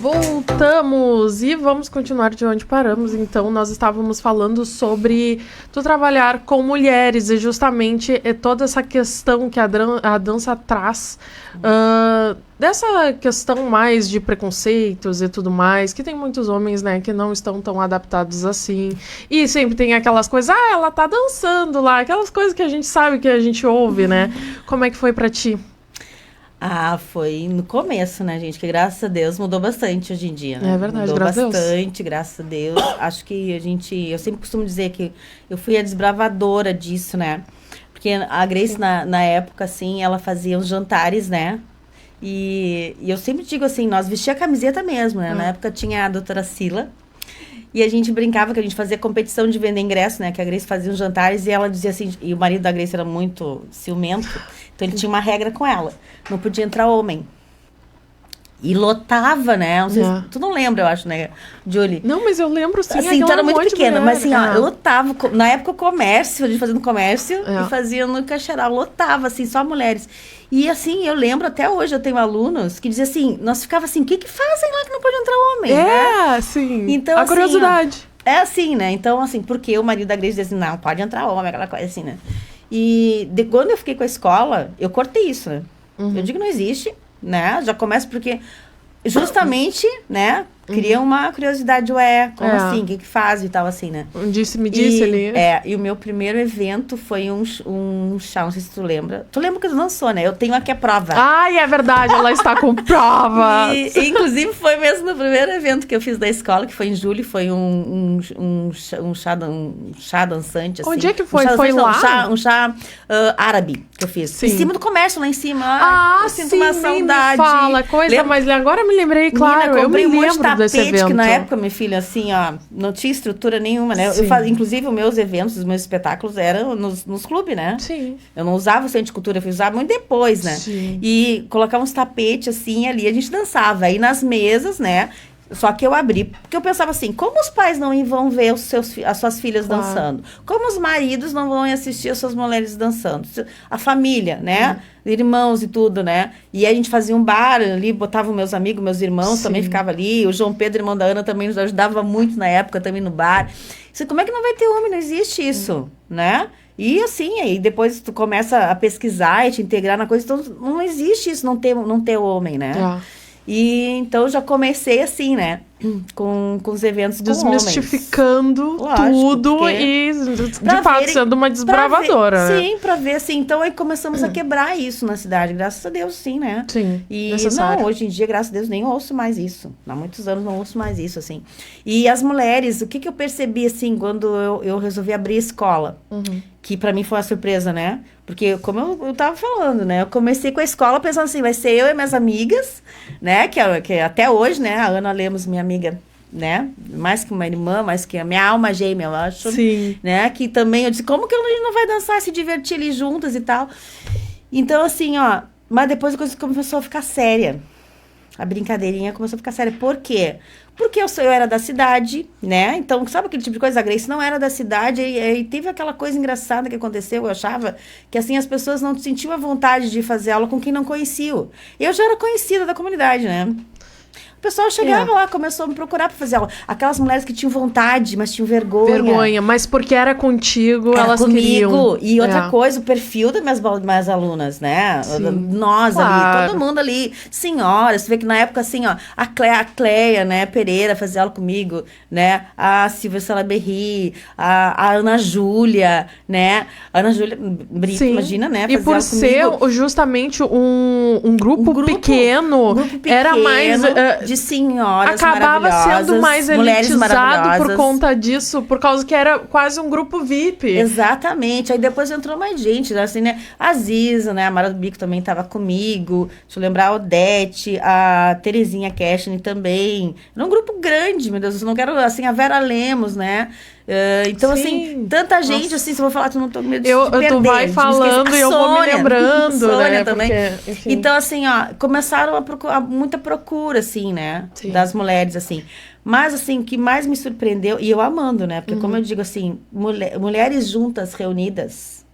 Voltamos e vamos continuar de onde paramos. Então, nós estávamos falando sobre tu trabalhar com mulheres e justamente toda essa questão que a dança traz, dessa questão mais de preconceitos e tudo mais, que tem muitos homens, né, que não estão tão adaptados assim. E sempre tem aquelas coisas, ela tá dançando lá, aquelas coisas que a gente sabe, que a gente ouve, né? Como é que foi pra ti? Foi no começo, né, gente? Que graças a Deus mudou bastante hoje em dia, né? É verdade, mudou graças a Deus. bastante, graças a Deus. Acho que eu sempre costumo dizer que eu fui a desbravadora disso, né? Porque a Grace, na época, assim, ela fazia os jantares, né? E eu sempre digo assim, nós vestia a camiseta mesmo, né? Na época tinha a doutora Sila. E a gente brincava que a gente fazia competição de vender ingresso, né? Que a Grace fazia os jantares e ela dizia assim... E o marido da Grace era muito ciumento. Então, ele tinha uma regra com ela. Não podia entrar homem. E lotava, né? Não sei se, tu não lembra, eu acho, né, Julie? Não, mas eu lembro sim. Assim, então era muito pequena. Mas assim, ó, eu lotava. Na época, o comércio, a gente fazia no comércio e fazia no Caxeral. Lotava, assim, só mulheres. E assim, eu lembro até hoje, eu tenho alunos que diziam assim, nós ficava assim, o que fazem lá que não pode entrar homem? Né? Sim. Então, a curiosidade. É assim, né? Então, assim, porque o marido da Grace dizia assim, não, pode entrar homem, aquela coisa assim, né? E quando eu fiquei com a escola, eu cortei isso, né? Eu digo, não existe, né? Já começa porque justamente, né? Cria uma curiosidade, como assim? O que faz e tal, assim, né? Me disse ali. E o meu primeiro evento foi um chá, não sei se tu lembra. Tu lembra que tu lançou, né? Eu tenho aqui a prova. Ai, é verdade, ela está com prova. Inclusive, foi mesmo no primeiro evento que eu fiz da escola, que foi em julho, foi um chá dançante, assim. Onde é que foi? Foi lá? Um chá árabe que eu fiz. Sim. Em cima do comércio, lá em cima. Eu sinto sim, uma saudade. Me fala, coisa, mas agora me lembrei, claro. Menina, eu me lembro desse evento. Que na época, minha filha, assim, ó, não tinha estrutura nenhuma, né? Inclusive, os meus eventos, os meus espetáculos eram nos clubes, né? Sim. Eu não usava o centro de cultura, eu fui usar muito depois, né? Sim. E colocava uns tapetes, assim, ali, a gente dançava. Aí nas mesas, né? Só que eu abri, porque eu pensava assim, como os pais não vão ver as suas filhas dançando? Como os maridos não vão assistir as suas mulheres dançando? A família, né? Irmãos e tudo, né? E aí a gente fazia um bar ali, botava meus amigos, meus irmãos também ficava ali. O João Pedro, irmão da Ana, também nos ajudava muito na época, também no bar. Isso, como é que não vai ter homem? Não existe isso, né? E assim, aí depois tu começa a pesquisar e te integrar na coisa, então não existe isso, não ter homem, né? E então já comecei assim, né? Com os eventos com homens. Desmistificando tudo e, de fato, sendo uma desbravadora. Sim, pra ver, assim. Então, aí começamos a quebrar isso na cidade. Graças a Deus, sim, né? Sim, e necessário. Não, hoje em dia, graças a Deus, nem ouço mais isso. Há muitos anos não ouço mais isso, assim. E as mulheres, o que eu percebi, assim, quando eu resolvi abrir a escola? Que pra mim foi uma surpresa, né? Porque, como eu tava falando, né? Eu comecei com a escola pensando assim, vai ser eu e minhas amigas, né? Que até hoje, né? A Ana Lemos, minha amiga, né? Mais que uma irmã, mais que a minha alma gêmea, eu acho. Sim. Né? Que também, eu disse, como que a gente não vai dançar, se divertir ali juntas e tal? Então, assim, ó... Mas depois a coisa começou a ficar séria. A brincadeirinha começou a ficar séria. Por quê? Porque eu era da cidade, né? Então, sabe aquele tipo de coisa? A Grace não era da cidade e teve aquela coisa engraçada que aconteceu. Eu achava que, assim, as pessoas não sentiam a vontade de fazer aula com quem não conhecia. Eu já era conhecida da comunidade, né? O pessoal chegava lá, começou a me procurar para fazer aula. Aquelas mulheres que tinham vontade, mas tinham vergonha. Mas porque era contigo, era elas comigo. queriam. E outra coisa, o perfil das minhas alunas, né? Sim. Nós ali, todo mundo ali. Senhoras, você vê que na época, assim, ó, a Cleia, né, Pereira fazia aula comigo, né? A Silvia Salaberry, a Ana Júlia, né? A Ana Júlia Brito, imagina, né? E por ser justamente um grupo pequeno, era mais... de senhoras acabava sendo mais elitizado por conta disso, por causa que era quase um grupo VIP. Exatamente. Aí depois entrou mais gente, assim, né? A Ziza, né? A Mara do Bico também estava comigo. Deixa eu lembrar a Odete, a Terezinha Cashne também. Era um grupo grande, meu Deus. Eu não quero, assim, a Vera Lemos, né? Então, assim, tanta gente, assim, se eu vou falar, tu não tô com medo de perder. Tu vai falando e eu vou me lembrando, Sônia, né? também. Porque, então, assim, ó, começaram muita procura, assim, né? Das mulheres, assim. Mas, assim, o que mais me surpreendeu, e eu amando, né? Porque, como eu digo, assim, mulheres juntas, reunidas,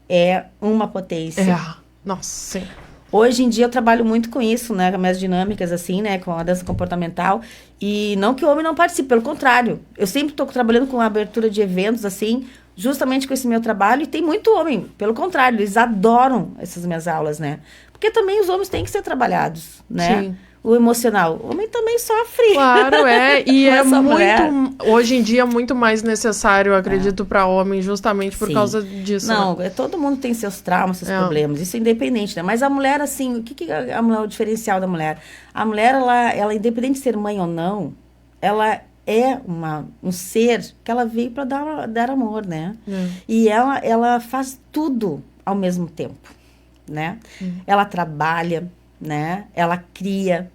é uma potência. Nossa, sim. Hoje em dia eu trabalho muito com isso, né? Com as minhas dinâmicas, assim, né? Com a dança comportamental. E não que o homem não participe, pelo contrário. Eu sempre estou trabalhando com a abertura de eventos, assim, justamente com esse meu trabalho. E tem muito homem, pelo contrário, eles adoram essas minhas aulas, né? Porque também os homens têm que ser trabalhados, né? Sim. O emocional. O homem também sofre. Claro, e Não é é só mulher. hoje em dia, muito mais necessário, eu acredito, para homem, justamente por Sim. causa disso. Não, Né? todo mundo tem seus traumas, seus problemas. Isso é independente, né? Mas a mulher, assim, o que é o diferencial da mulher? A mulher, ela independente de ser mãe ou não, ela é um ser que ela veio para dar amor, né? E ela faz tudo ao mesmo tempo, né? Ela trabalha, né? Ela cria,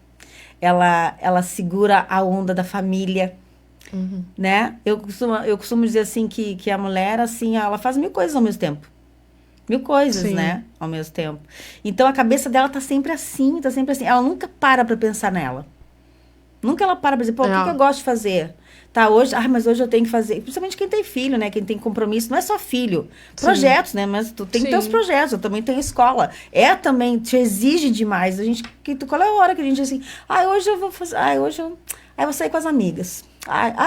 ela segura a onda da família, né? Eu costumo dizer assim que a mulher, assim, ela faz 1000 coisas ao mesmo tempo. 1000 coisas, Sim. né? Ao mesmo tempo. Então, a cabeça dela tá sempre assim, tá sempre assim. Ela nunca para pensar nela. Nunca ela para dizer, pô, o que eu gosto de fazer? Tá, hoje, mas hoje eu tenho que fazer. Principalmente quem tem filho, né? Quem tem compromisso, não é só filho. Projetos, né? Mas tu tem que ter os projetos, eu também tenho escola. Também te exige demais. Qual é a hora que a gente assim, hoje eu vou fazer, aí eu vou sair com as amigas.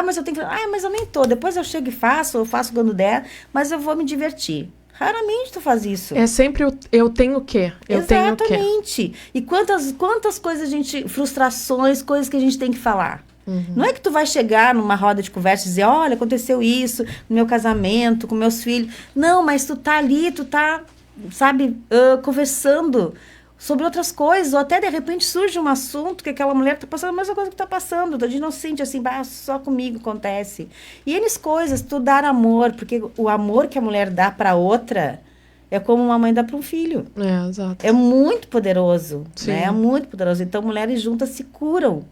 Mas eu tenho que, mas eu nem tô. Depois eu chego e faço, eu faço quando der, mas eu vou me divertir. Raramente tu faz isso. É sempre eu tenho o quê? Exatamente. E quantas coisas frustrações, coisas que a gente tem que falar. Não é que tu vai chegar numa roda de conversa e dizer, olha, aconteceu isso no meu casamento, com meus filhos. Não, mas tu tá ali, sabe, conversando sobre outras coisas, ou até de repente surge um assunto que aquela mulher tá passando a mesma coisa que tá passando, a gente não se sente assim, só comigo acontece. E eles coisas, tu dar amor, porque o amor que a mulher dá para outra é como uma mãe dá para um filho. Exato. É muito poderoso, Sim. né? É muito poderoso. Então, mulheres juntas se curam.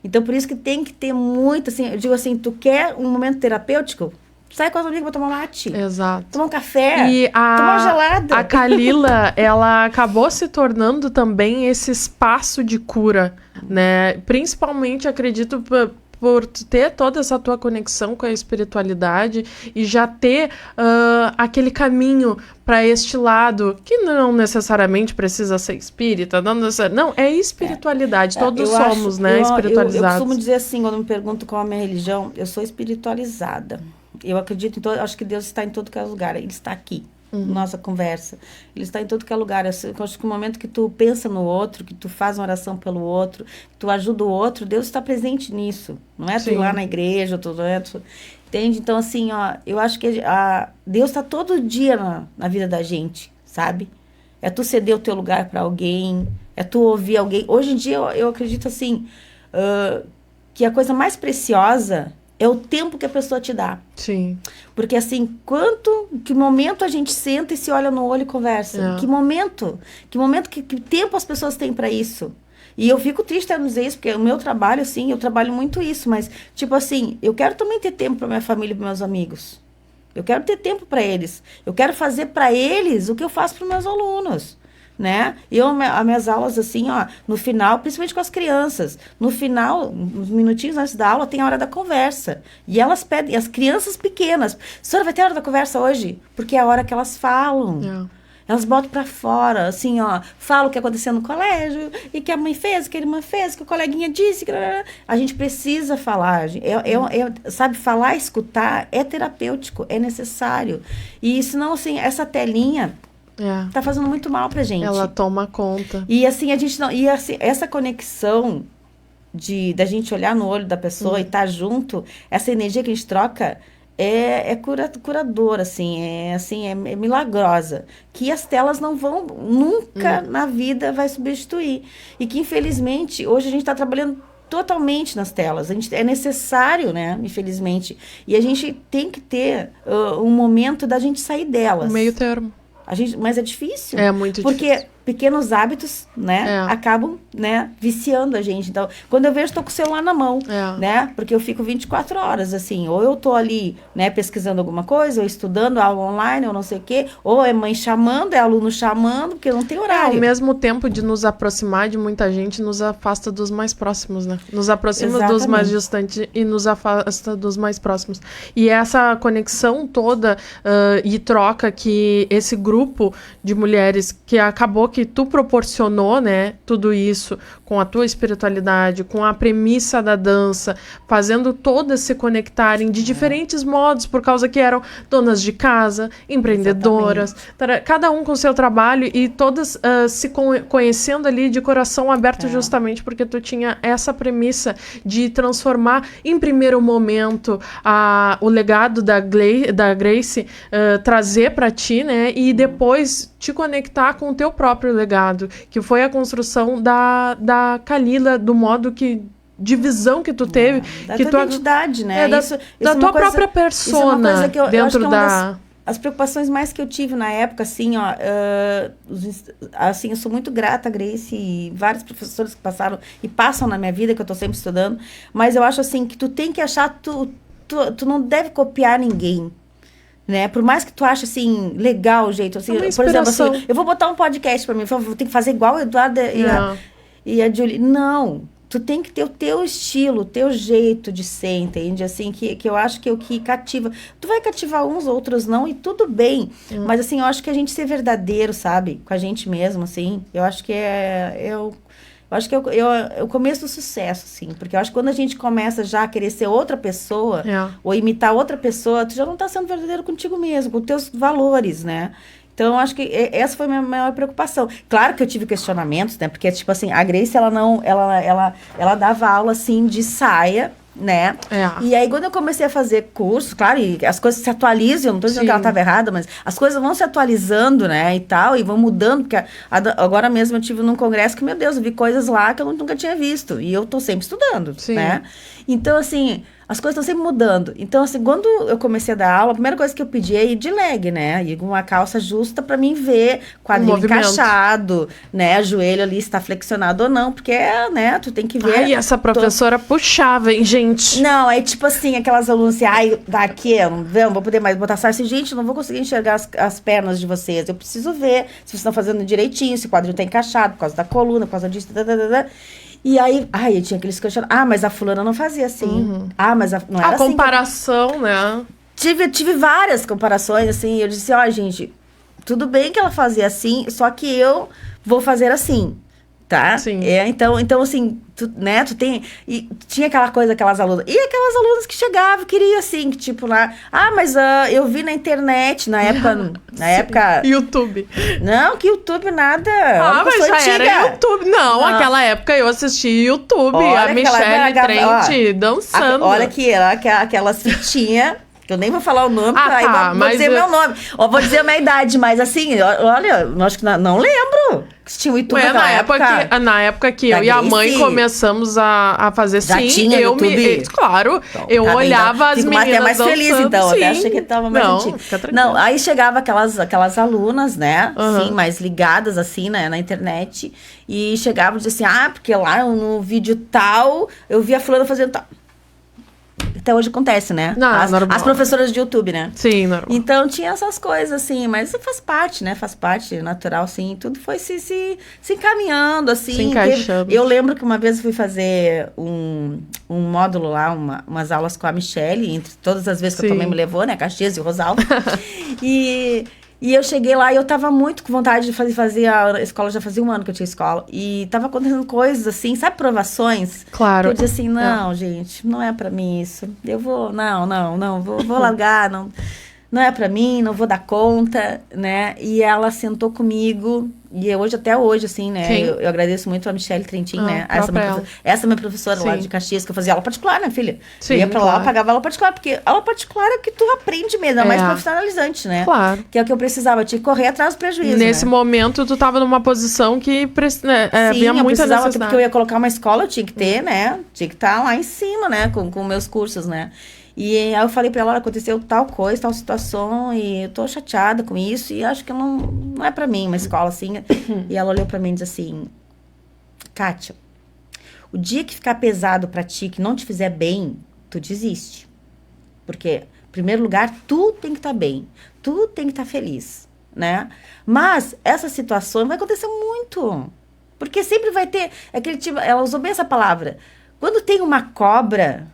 Então, por isso que tem que ter muito, assim, eu digo assim, tu quer um momento terapêutico? Sai com as amigas pra tomar mate. Exato. Tomar um café. E tomar uma gelada. A Kalila, ela acabou se tornando também esse espaço de cura, né? Principalmente, acredito, por ter toda essa tua conexão com a espiritualidade e já ter aquele caminho para este lado, que não necessariamente precisa ser espírita, não, é espiritualidade, todos somos, né, espiritualizados. Eu costumo dizer assim, quando me perguntam qual é a minha religião, eu sou espiritualizada. Eu acredito acho que Deus está em todo lugar, Ele está aqui. Nossa conversa, ele está em todo que é lugar. Eu acho que o momento que tu pensa no outro, que tu faz uma oração pelo outro, que tu ajuda o outro, Deus está presente nisso. Não é tu ir lá na igreja, entende? Então, assim, eu acho que Deus está todo dia na vida da gente, sabe? É tu ceder o teu lugar para alguém, é tu ouvir alguém. Hoje em dia, eu acredito, assim, que a coisa mais preciosa é o tempo que a pessoa te dá. Sim. Porque, assim, que momento a gente senta e se olha no olho e conversa? Que momento? Que tempo as pessoas têm para isso? E eu fico triste até dizer isso, porque o meu trabalho, assim, eu trabalho muito isso. Mas, tipo assim, eu quero também ter tempo para minha família e para meus amigos. Eu quero ter tempo para eles. Eu quero fazer para eles o que eu faço para os meus alunos. Né? As minhas aulas, assim, no final, principalmente com as crianças, no final, uns minutinhos antes da aula, tem a hora da conversa. E elas pedem, as crianças pequenas, senhora, vai ter a hora da conversa hoje? Porque é a hora que elas falam. Elas botam pra fora, assim, falam o que aconteceu no colégio, e que a mãe fez, que a irmã fez, que a coleguinha disse. A gente precisa falar. Sabe, falar, escutar é terapêutico, é necessário. E senão, assim, essa telinha tá fazendo muito mal pra gente. Ela toma conta. E assim, a gente não. E assim, essa conexão da gente olhar no olho da pessoa e estar junto, essa energia que a gente troca é curadora, assim, é milagrosa. Que as telas não vão, nunca na vida vai substituir. E que, infelizmente, hoje a gente está trabalhando totalmente nas telas. É necessário, né? Infelizmente. E a gente tem que ter um momento da gente sair delas. Um meio termo. Mas é difícil. É muito difícil. Porque pequenos hábitos, né, acabam, né, viciando a gente. Então, quando eu vejo, estou com o celular na mão, né, porque eu fico 24 horas, assim, ou eu estou ali, né, pesquisando alguma coisa, ou estudando aula online, ou não sei o quê, ou é mãe chamando, é aluno chamando, porque não tem horário. Ao mesmo tempo de nos aproximar de muita gente, nos afasta dos mais próximos, né? Nos aproxima dos mais distantes e nos afasta dos mais próximos. E essa conexão toda e troca que esse grupo de mulheres que acabou que tu proporcionou, né, tudo isso com a tua espiritualidade, com a premissa da dança, fazendo todas se conectarem de diferentes modos, por causa que eram donas de casa, empreendedoras, cada um com seu trabalho e todas se conhecendo ali de coração aberto, justamente porque tu tinha essa premissa de transformar em primeiro momento o legado da Grace, trazer para ti, né, e depois te conectar com o teu próprio legado, que foi a construção da Kalila, do modo que de visão que tu teve, da que tua identidade, né? Da tua própria persona dentro da... As preocupações mais que eu tive na época, assim, ó, assim, eu sou muito grata a Grace e vários professores que passaram e passam na minha vida, que eu tô sempre estudando, mas eu acho, assim, que tu tem que achar, tu não deve copiar ninguém, né? Por mais que tu ache, assim, legal o jeito, assim, por exemplo, assim, eu vou botar um podcast pra mim, vou ter que fazer igual o Eduardo e a Julie. Não. Tu tem que ter o teu estilo, o teu jeito de ser, entende? Assim, que eu acho que é o que cativa. Tu vai cativar uns, outros não, e tudo bem. Mas, assim, eu acho que a gente ser verdadeiro, sabe? Com a gente mesmo, assim. Eu acho que eu acho que é o começo do sucesso, assim. Porque eu acho que quando a gente começa já a querer ser outra pessoa, ou imitar outra pessoa, tu já não tá sendo verdadeiro contigo mesmo, com teus valores, né? Então, eu acho que essa foi a minha maior preocupação. Claro que eu tive questionamentos, né? Porque, tipo assim, a Grace, ela dava aula, assim, de saia, né? E aí, quando eu comecei a fazer curso, claro, e as coisas se atualizam, eu não tô dizendo que ela estava errada, mas as coisas vão se atualizando, né? E tal, e vão mudando, porque agora mesmo eu tive num congresso que, meu Deus, eu vi coisas lá que eu nunca tinha visto. E eu tô sempre estudando, né? Então, assim... As coisas estão sempre mudando. Então, assim, quando eu comecei a dar aula, a primeira coisa que eu pedi é ir de leg, né? Ir com uma calça justa pra mim ver quadril encaixado, né? Joelho ali está flexionado ou não, porque, né? Tu tem que ver... Ai, essa professora puxava, hein, gente? Não, aí, tipo assim, aquelas alunas assim, ai, daqui, eu não vou poder mais botar saia. Assim, gente, não vou conseguir enxergar as pernas de vocês. Eu preciso ver se vocês estão fazendo direitinho, se o quadril tá encaixado, por causa da coluna, por causa disso, E aí, eu tinha aqueles questionamentos. Mas a fulana não fazia assim. Mas não era assim. A comparação, né? Tive várias comparações, assim. Eu disse, gente, tudo bem que ela fazia assim, só que eu vou fazer assim, tá? Sim. Então assim, tu tem... E tinha aquela coisa, aquelas alunas... E aquelas alunas que chegavam, queriam assim, que tipo lá... mas eu vi na internet, na época... YouTube. Não, que YouTube nada... mas já era YouTube. Não, aquela época eu assisti YouTube. Olha, a Michelle Trent dançando. Olha aqui, aquelas fitinhas... Que eu nem vou falar o nome, vou dizer meu nome. Ou vou dizer a minha idade, mas assim, olha, eu acho que não lembro. Que tinha o YouTube na época que eu e a mãe começamos a fazer, já tinha YouTube? Claro, então, eu olhava as meninas até mais dançando, feliz, então. sim. Até achei que ele tava mais antigo. Não, aí chegava aquelas alunas, né? Assim, mais ligadas, assim, né, na internet. E chegavam e diziam assim, porque lá no vídeo tal, eu vi a fulana fazendo tal. Até hoje acontece, né? As professoras de YouTube, né? Sim, normal. Então, tinha essas coisas, assim, mas faz parte, né? Faz parte, natural, assim. Tudo foi se encaminhando, assim. Se encaixando. Eu lembro que uma vez eu fui fazer um módulo lá, umas aulas com a Michelle, entre todas as vezes que eu também me levou, né? Caxias e o Rosalvo. E eu cheguei lá e eu tava muito com vontade de fazer a escola, já fazia um ano que eu tinha escola. E tava acontecendo coisas assim, sabe, provações? Claro. Eu disse assim, não, gente, não é pra mim isso. Eu vou, vou largar, não é pra mim, não vou dar conta, né? E ela sentou comigo, e até hoje, assim, né? Eu agradeço muito a Michelle Trentin, né? Essa minha professora lá de Caxias, que eu fazia aula particular, né, filha? Sim, eu ia pra lá, pagava aula particular, porque aula particular é o que tu aprende mesmo, é mais profissionalizante, né? Claro. Que é o que eu precisava, eu tinha que correr atrás do prejuízo, nesse momento, tu tava numa posição que havia muita necessidade. Porque eu ia colocar uma escola, eu tinha que ter, né? Tinha que estar lá em cima, né? Com meus cursos, né? E aí eu falei pra ela, aconteceu tal coisa, tal situação, e eu tô chateada com isso, e acho que não é pra mim uma escola assim. E ela olhou pra mim e disse assim, Kátia, o dia que ficar pesado pra ti, que não te fizer bem, tu desiste. Porque, em primeiro lugar, tu tem que estar bem, tu tem que estar feliz, né? Mas essa situação vai acontecer muito, porque sempre vai ter aquele tipo, ela usou bem essa palavra, quando tem uma cobra...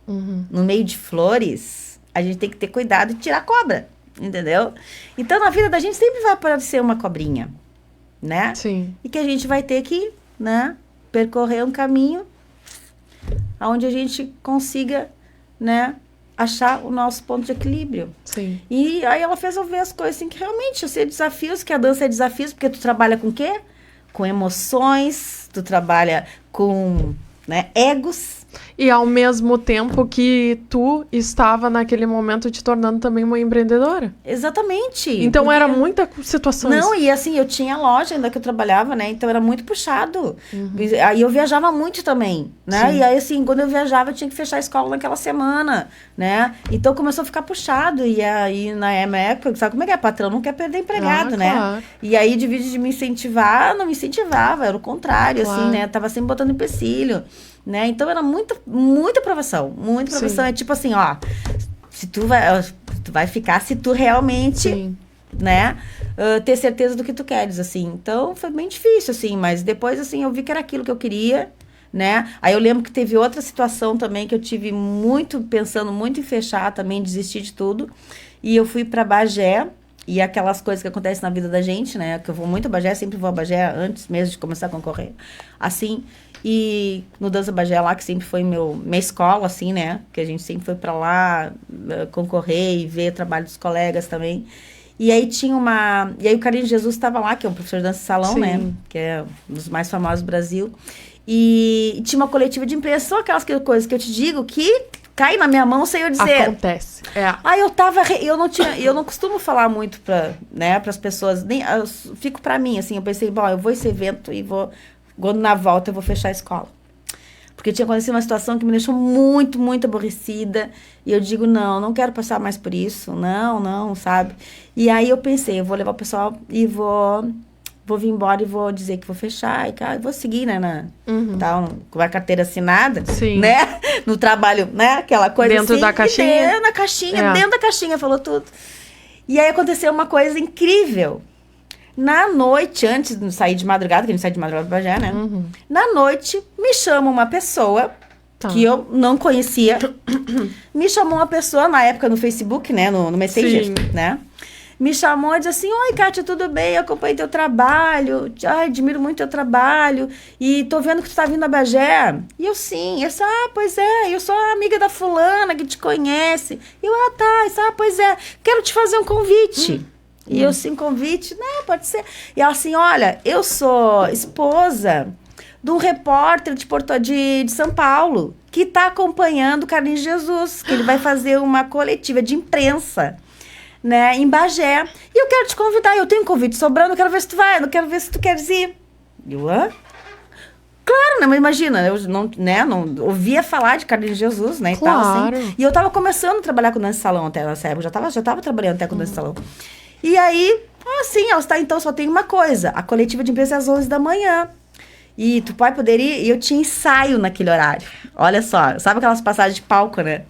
no meio de flores, a gente tem que ter cuidado de tirar a cobra, entendeu? Então, na vida da gente sempre vai aparecer uma cobrinha, né? Sim. E que a gente vai ter que, né, percorrer um caminho onde a gente consiga, né, achar o nosso ponto de equilíbrio. Sim. E aí ela fez eu ver as coisas assim, que realmente ser desafios, que a dança é desafios, porque tu trabalha com o quê? Com emoções, tu trabalha com, né, egos. E ao mesmo tempo que tu estava naquele momento te tornando também uma empreendedora. Exatamente. Então era muita situação. Não, e assim, eu tinha loja ainda que eu trabalhava, né? Então era muito puxado. Aí eu viajava muito também, né? Sim. E aí, assim, quando eu viajava, eu tinha que fechar a escola naquela semana, né? Então começou a ficar puxado. E aí, na época, sabe como é que é? Patrão não quer perder empregado, né? Claro. E aí, de vídeo de me incentivar, não me incentivava, era o contrário, Claro. assim, né? Tava sempre botando empecilho, né? Então era muita aprovação, muita aprovação. Sim. É tipo assim, ó, se tu vai ficar se tu realmente, Sim. né, ter certeza do que tu queres, assim. Então, foi bem difícil, assim, mas depois, assim, eu vi que era aquilo que eu queria, né? Aí eu lembro que teve outra situação também que eu tive pensando muito em fechar também, desistir de tudo. E eu fui pra Bagé, e aquelas coisas que acontecem na vida da gente, né? Que eu vou muito a Bagé, sempre vou a Bagé antes mesmo de começar a concorrer. Assim, e no Dança Bagé lá, que sempre foi minha escola, assim, né? Que a gente sempre foi pra lá concorrer e ver o trabalho dos colegas também. E aí E aí o Carlinhos Jesus estava lá, que é um professor de dança de salão, Sim. né? Que é um dos mais famosos do Brasil. E tinha uma coletiva de imprensa, são aquelas coisas que eu te digo que cai na minha mão sem eu dizer. Acontece. É. Aí eu não costumo falar muito pras pessoas, nem, eu fico pra mim, assim, eu pensei, bom, eu vou esse evento e quando na volta eu vou fechar a escola. Porque tinha acontecido uma situação que me deixou muito, muito aborrecida. E eu digo, não quero passar mais por isso. Não, sabe? E aí eu pensei, eu vou levar o pessoal e vou vir embora e vou dizer que vou fechar. E vou seguir, né? Com a carteira assinada. Sim. Né? No trabalho, né? Aquela coisa Dentro assim. da caixinha? Dentro da caixinha, falou tudo. E aí aconteceu uma coisa incrível. Na noite, antes de sair de madrugada, que a gente sai de madrugada pra Bagé, né? Na noite, me chama uma pessoa que eu não conhecia. Me chamou uma pessoa, na época, no Facebook, né? No Messenger, Sim. né? Me chamou e disse assim, oi, Kátia, tudo bem? Eu acompanhei teu trabalho. Admiro muito teu trabalho. E tô vendo que tu tá vindo a Bagé. E eu, sim. Pois é. Eu sou a amiga da fulana que te conhece. E eu, tá. Pois é. Quero te fazer um convite. E eu, sim, convite? Não, pode ser. E ela assim, olha, eu sou esposa de um repórter de São Paulo que tá acompanhando o Carlinhos Jesus, que ele vai fazer uma coletiva de imprensa, né, em Bagé. E eu quero te convidar, eu tenho um convite sobrando, eu quero ver se tu vai, eu quero ver se tu queres ir. Eu, Claro, né? Mas imagina, eu não ouvia falar de Carlinhos Jesus, né? Claro. E tal, assim. E eu tava começando a trabalhar com dança de salão até nessa época, já tava trabalhando até com dança de salão. E aí, assim, ela está, então só tem uma coisa, a coletiva de imprensa é às 11 da manhã. E tu vai poder ir, e eu tinha ensaio naquele horário. Olha só, sabe aquelas passagens de palco, né?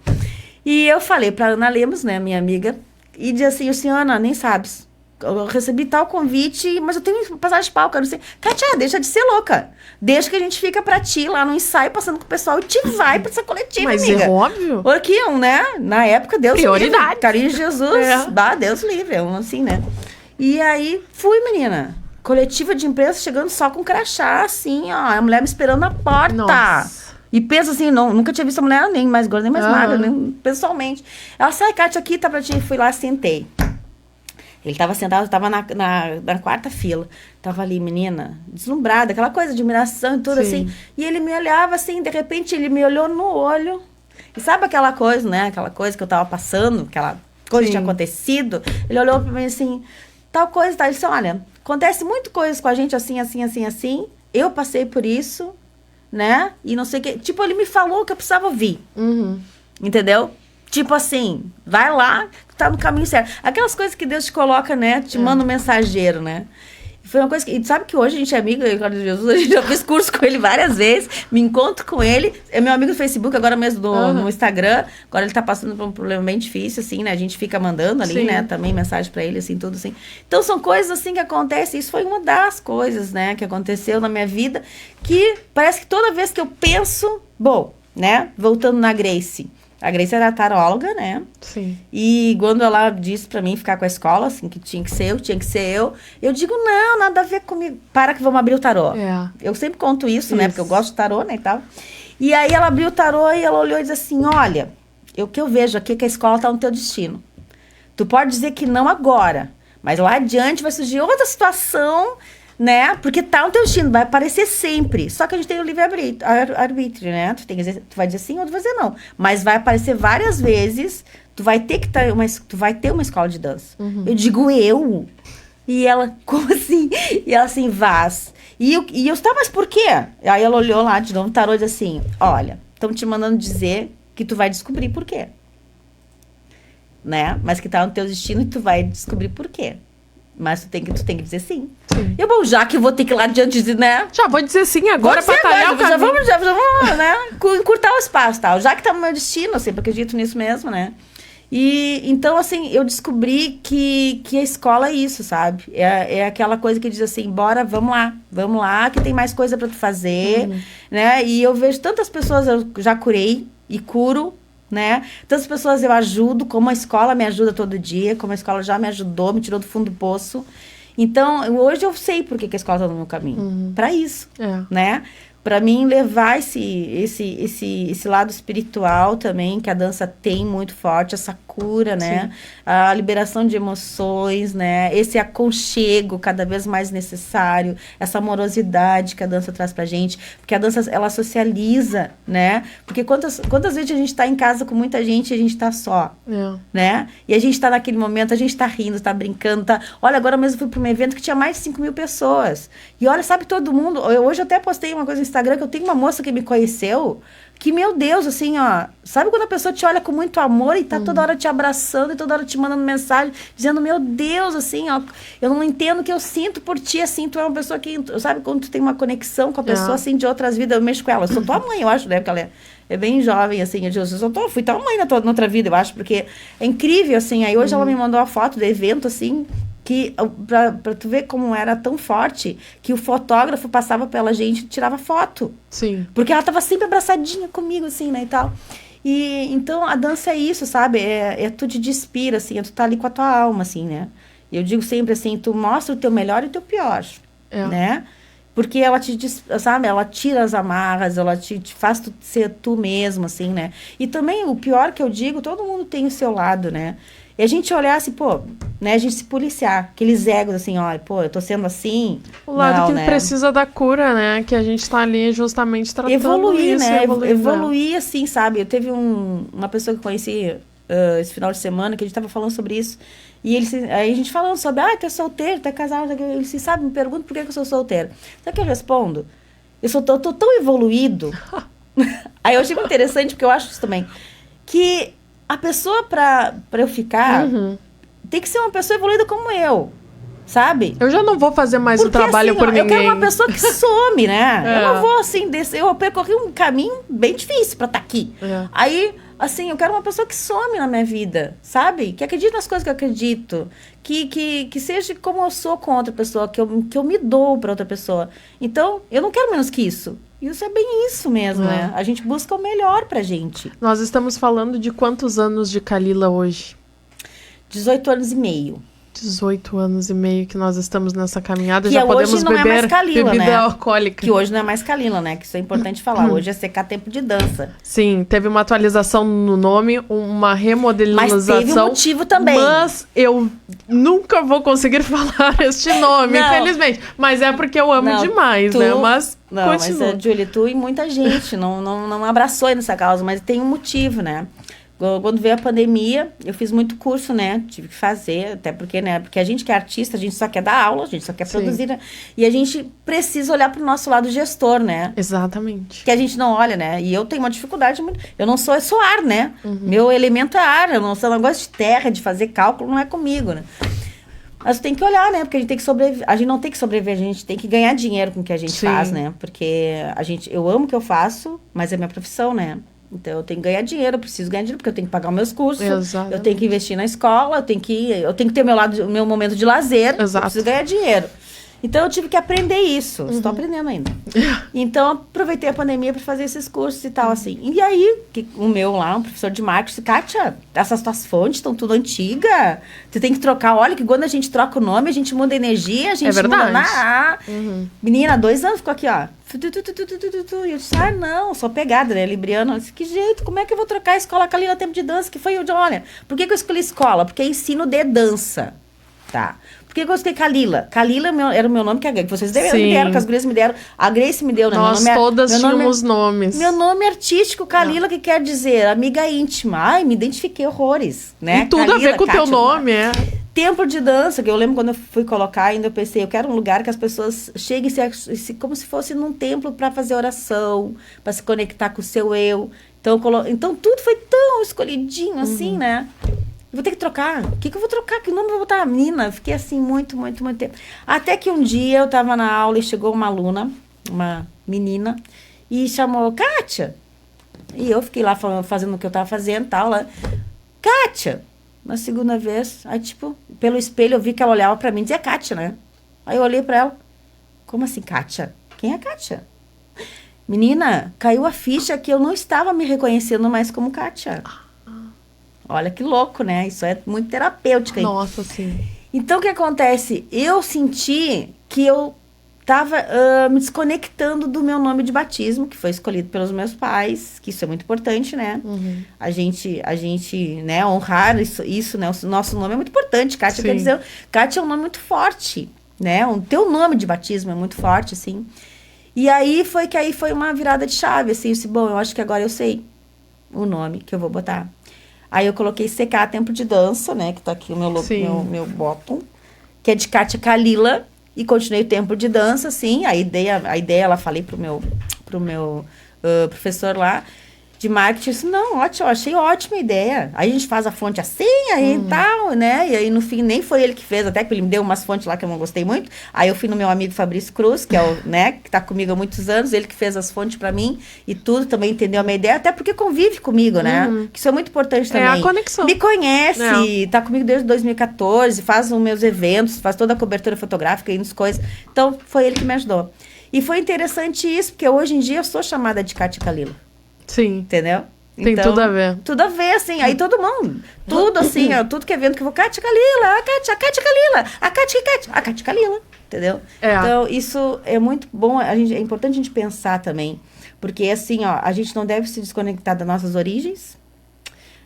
E eu falei pra Ana Lemos, né, minha amiga, e disse assim, Ana, nem sabes, eu recebi tal convite, mas eu tenho passagem de palco, eu não sei. Kátia, deixa de ser louca. Deixa que a gente fica pra ti lá no ensaio, passando com o pessoal, e te vai pra essa coletiva, Mas amiga. é óbvio. Porque, né, na época, Deus Prioridade. livre. Carlinhos Jesus, Deus livre, assim, né. E aí, fui, menina. Coletiva de imprensa chegando só com crachá, assim, ó. A mulher me esperando na porta. Nossa. E pensa assim, nunca tinha visto a mulher nem mais gorda, nem mais magra, nem pessoalmente. Ela sai, Kátia, aqui, tá pra ti. Fui lá, sentei. Ele tava sentado, tava na quarta fila. Tava ali, menina, deslumbrada, aquela coisa de admiração e tudo, assim. E ele me olhava, assim, de repente, ele me olhou no olho. E sabe aquela coisa, né? Aquela coisa que eu tava passando, aquela coisa que tinha acontecido. Ele olhou pra mim assim, tal coisa, tá? Ele disse, olha, acontece muito coisas com a gente assim, assim, assim, assim. Eu passei por isso, né? E não sei o que. Tipo, ele me falou que eu precisava ouvir. Entendeu? Tipo assim, vai lá, tá no caminho certo. Aquelas coisas que Deus te coloca, né? Te manda um mensageiro, né? Foi uma coisa que... E sabe que hoje a gente é amigo, eu e Jesus, a gente já fez curso com ele várias vezes, me encontro com ele, é meu amigo do Facebook, agora mesmo no Instagram, agora ele tá passando por um problema bem difícil, assim, né? A gente fica mandando ali, né? Também mensagem pra ele, assim, tudo assim. Então, são coisas assim que acontecem, isso foi uma das coisas, né? Que aconteceu na minha vida, que parece que toda vez que eu penso, bom, né? Voltando na Grace... A Grace era taróloga, né? Sim. E quando ela disse pra mim ficar com a escola, assim, que tinha que ser eu digo, não, nada a ver comigo. Para que vamos abrir o tarô. É. Eu sempre conto isso, né? Porque eu gosto de tarô, né, e tal. E aí ela abriu o tarô e ela olhou e disse assim, olha, o que eu vejo aqui é que a escola tá no teu destino. Tu pode dizer que não agora, mas lá adiante vai surgir outra situação, né? Porque tá no teu destino, vai aparecer sempre. Só que a gente tem o livre-arbítrio, né? Tu vai dizer sim ou tu vai dizer não. Mas vai aparecer várias vezes, tu vai ter uma escola de dança. Eu digo, eu? E ela, como assim? E ela assim, Vaz. E eu, tá, mas por quê? Aí ela olhou lá de novo, o tarô e disse assim, olha, estão te mandando dizer que tu vai descobrir por quê. Né? Mas que tá no teu destino e tu vai descobrir por quê. Mas tu tem que dizer sim. Eu, bom, já que eu vou ter que ir lá adiante dizer, né? Já vou dizer sim agora pra talhar o caminho. Já vamos, né? Encurtar o espaço, tal. Já que tá no meu destino, eu sempre acredito nisso mesmo, né? E, então, assim, eu descobri que a escola é isso, sabe? É aquela coisa que diz assim, bora, vamos lá, que tem mais coisa pra tu fazer, né? E eu vejo tantas pessoas, eu já curei e curo, né? Tantas pessoas eu ajudo, como a escola me ajuda todo dia, como a escola já me ajudou, me tirou do fundo do poço. Então, hoje eu sei por que a escola tá no meu caminho. Pra isso, né? Pra mim, levar esse lado espiritual também, que a dança tem muito forte, essa cura, né? A liberação de emoções, né? Esse aconchego cada vez mais necessário, essa amorosidade que a dança traz pra gente. Porque a dança, ela socializa, né? Porque quantas vezes a gente tá em casa com muita gente e a gente tá só, né? E a gente tá naquele momento, a gente tá rindo, tá brincando, tá... Olha, agora mesmo eu fui pra um evento que tinha mais de 5.000 pessoas. E olha, sabe, todo mundo... Hoje eu até postei uma coisa no Instagram, que eu tenho uma moça que me conheceu, que, meu Deus, assim, ó, sabe quando a pessoa te olha com muito amor e tá toda hora te abraçando e toda hora te mandando mensagem, dizendo, meu Deus, assim, ó, eu não entendo o que eu sinto por ti, assim, tu é uma pessoa que, sabe, quando tu tem uma conexão com a pessoa, assim, de outras vidas, eu mexo com ela, eu sou tua mãe, eu acho, né, porque ela é bem jovem, assim, eu fui tua mãe na outra vida, eu acho, porque é incrível, assim, aí hoje ela me mandou a foto do evento, assim, que pra tu ver como era tão forte, que o fotógrafo passava pela gente e tirava foto. Sim. Porque ela tava sempre abraçadinha comigo, assim, né, e tal. E, então, a dança é isso, sabe? Tu te despira, assim, tu tá ali com a tua alma, assim, né? E eu digo sempre assim, tu mostra o teu melhor e o teu pior, né? Porque ela sabe, ela tira as amarras, ela te faz tu ser tu mesmo, assim, né? E também, o pior que eu digo, todo mundo tem o seu lado, né? E a gente olhar assim, pô, né, a gente se policiar, aqueles egos assim, ó, pô, eu tô sendo assim. O lado não, que né? Precisa da cura, né, que a gente tá ali justamente tratando evoluir, isso. Né? Evoluir, assim, sabe? Eu teve uma pessoa que eu conheci esse final de semana, que a gente tava falando sobre isso, e aí a gente falando sobre, tu é solteiro, tu é casado, ele se sabe, me pergunta por que eu sou solteiro. Sabe o que eu respondo? Eu tô tão evoluído. Aí eu achei muito interessante, porque eu acho isso também, que a pessoa, pra eu ficar, tem que ser uma pessoa evoluída como eu, sabe? Eu já não vou fazer mais o trabalho assim, por ninguém. Eu quero uma pessoa que some, né? Eu não vou, assim, descer. Eu percorri um caminho bem difícil pra estar aqui. Aí, assim, eu quero uma pessoa que some na minha vida, sabe? Que acredite nas coisas que eu acredito. Que seja como eu sou com outra pessoa, que eu me dou pra outra pessoa. Então, eu não quero menos que isso. Isso é bem isso mesmo, né? A gente busca o melhor pra gente. Nós estamos falando de quantos anos de Kalila hoje? 18 anos e meio. 18 anos e meio que nós estamos nessa caminhada. Que já hoje podemos não beber é mais Kalila, bebida né? alcoólica. Que hoje não é mais Kalila, né? Que isso é importante falar. Hoje é secar tempo de dança. Sim, teve uma atualização no nome, uma remodelização. Mas teve um motivo também. Mas eu nunca vou conseguir falar este nome, infelizmente. Mas é porque eu amo demais, né? Mas não, continua. Mas, Julie, tu e muita gente não abraçou aí nessa causa, mas tem um motivo, né? Quando veio a pandemia, eu fiz muito curso, né? Tive que fazer, até porque, né? Porque a gente que é artista, a gente só quer dar aula, a gente só quer produzir, né? E a gente precisa olhar pro nosso lado gestor, né? Exatamente. Que a gente não olha, né? E eu tenho uma dificuldade muito... Eu não sou ar, né? Meu elemento é ar, eu não gosto de terra, de fazer cálculo, não é comigo, né? Mas tem que olhar, né? Porque a gente tem que sobreviver. A gente não tem que sobreviver, a gente tem que ganhar dinheiro com o que a gente faz, né? Porque eu amo o que eu faço, mas é minha profissão, né? Então, eu tenho que ganhar dinheiro, eu preciso ganhar dinheiro, porque eu tenho que pagar os meus cursos, eu tenho que investir na escola, eu tenho que ter o meu momento de lazer, eu preciso ganhar dinheiro. Então, eu tive que aprender isso. Estou aprendendo ainda. Então, aproveitei a pandemia para fazer esses cursos e tal, assim. E aí, o meu lá, um professor de marketing, disse, Kátia, essas tuas fontes estão tudo antigas. Tu tem que trocar. Olha, que quando a gente troca o nome, a gente muda a energia, a gente muda na... Menina, 2 anos ficou aqui, ó. E eu disse, não, sou pegada, né, libriana. Eu disse, que jeito, como é que eu vou trocar a escola Kalila Tempo de Dança? Que foi, olha, por que eu escolhi escola? Porque é ensino de dança, tá? Por que eu escolhi Kalila? Kalila era o meu nome, que vocês me deram, que as gurias me deram. A Grace me deu, né? Nós todas tínhamos nomes. Meu nome artístico, Kalila, que quer dizer amiga íntima. Ai, me identifiquei horrores, né? E tudo Kalila, a ver com o teu nome, Templo de dança, que eu lembro quando eu fui colocar, ainda eu pensei, eu quero um lugar que as pessoas cheguem como se fosse num templo para fazer oração, para se conectar com o seu eu. Então tudo foi tão escolhidinho assim, né? Vou ter que trocar. O que eu vou trocar? Que nome eu vou botar? Menina, fiquei assim muito tempo. Até que um dia eu tava na aula e chegou uma aluna, uma menina, e chamou, Kátia. E eu fiquei lá fazendo o que eu tava fazendo e tal, lá. Kátia. Na segunda vez, aí tipo, pelo espelho eu vi que ela olhava pra mim e dizia Kátia, né? Aí eu olhei pra ela, como assim Kátia? Quem é Kátia? Menina, caiu a ficha que eu não estava me reconhecendo mais como Kátia. Olha que louco, né? Isso é muito terapêutico. Nossa, sim. Então, o que acontece? Eu senti que eu estava me desconectando do meu nome de batismo, que foi escolhido pelos meus pais, que isso é muito importante, né? A gente, né, honrar isso, né? O nosso nome é muito importante. Kátia quer dizer... Kátia é um nome muito forte, né? O teu nome de batismo é muito forte, assim. E aí foi uma virada de chave, assim. Eu disse, bom, eu acho que agora eu sei o nome que eu vou botar. Aí eu coloquei CK Tempo de Dança, né? Que tá aqui o meu bottom, que é de Kátia Kalila. E continuei o tempo de dança, assim. A ideia ela falei pro meu professor lá de marketing. Disse, não, ótimo, achei ótima ideia. Aí a gente faz a fonte assim, aí tal, né? E aí no fim nem foi ele que fez, até que ele me deu umas fontes lá que eu não gostei muito. Aí eu fui no meu amigo Fabrício Cruz, que é o, né, que tá comigo há muitos anos, ele que fez as fontes pra mim e tudo, também entendeu a minha ideia, até porque convive comigo, né? Que isso é muito importante também. É a conexão. Me conhece, tá comigo desde 2014, faz os meus eventos, faz toda a cobertura fotográfica e as coisas. Então, foi ele que me ajudou. E foi interessante isso, porque hoje em dia eu sou chamada de Kátia Kalila. Sim. Entendeu? Tem então, tudo a ver. Tudo a ver, assim. Aí todo mundo, tudo assim, ó, tudo que é vendo que eu vou, Kátia Kalila, a Kátia Kalila, a Kátia Kalila, entendeu? Então, isso é muito bom, é importante a gente pensar também, porque assim, ó, a gente não deve se desconectar das nossas origens,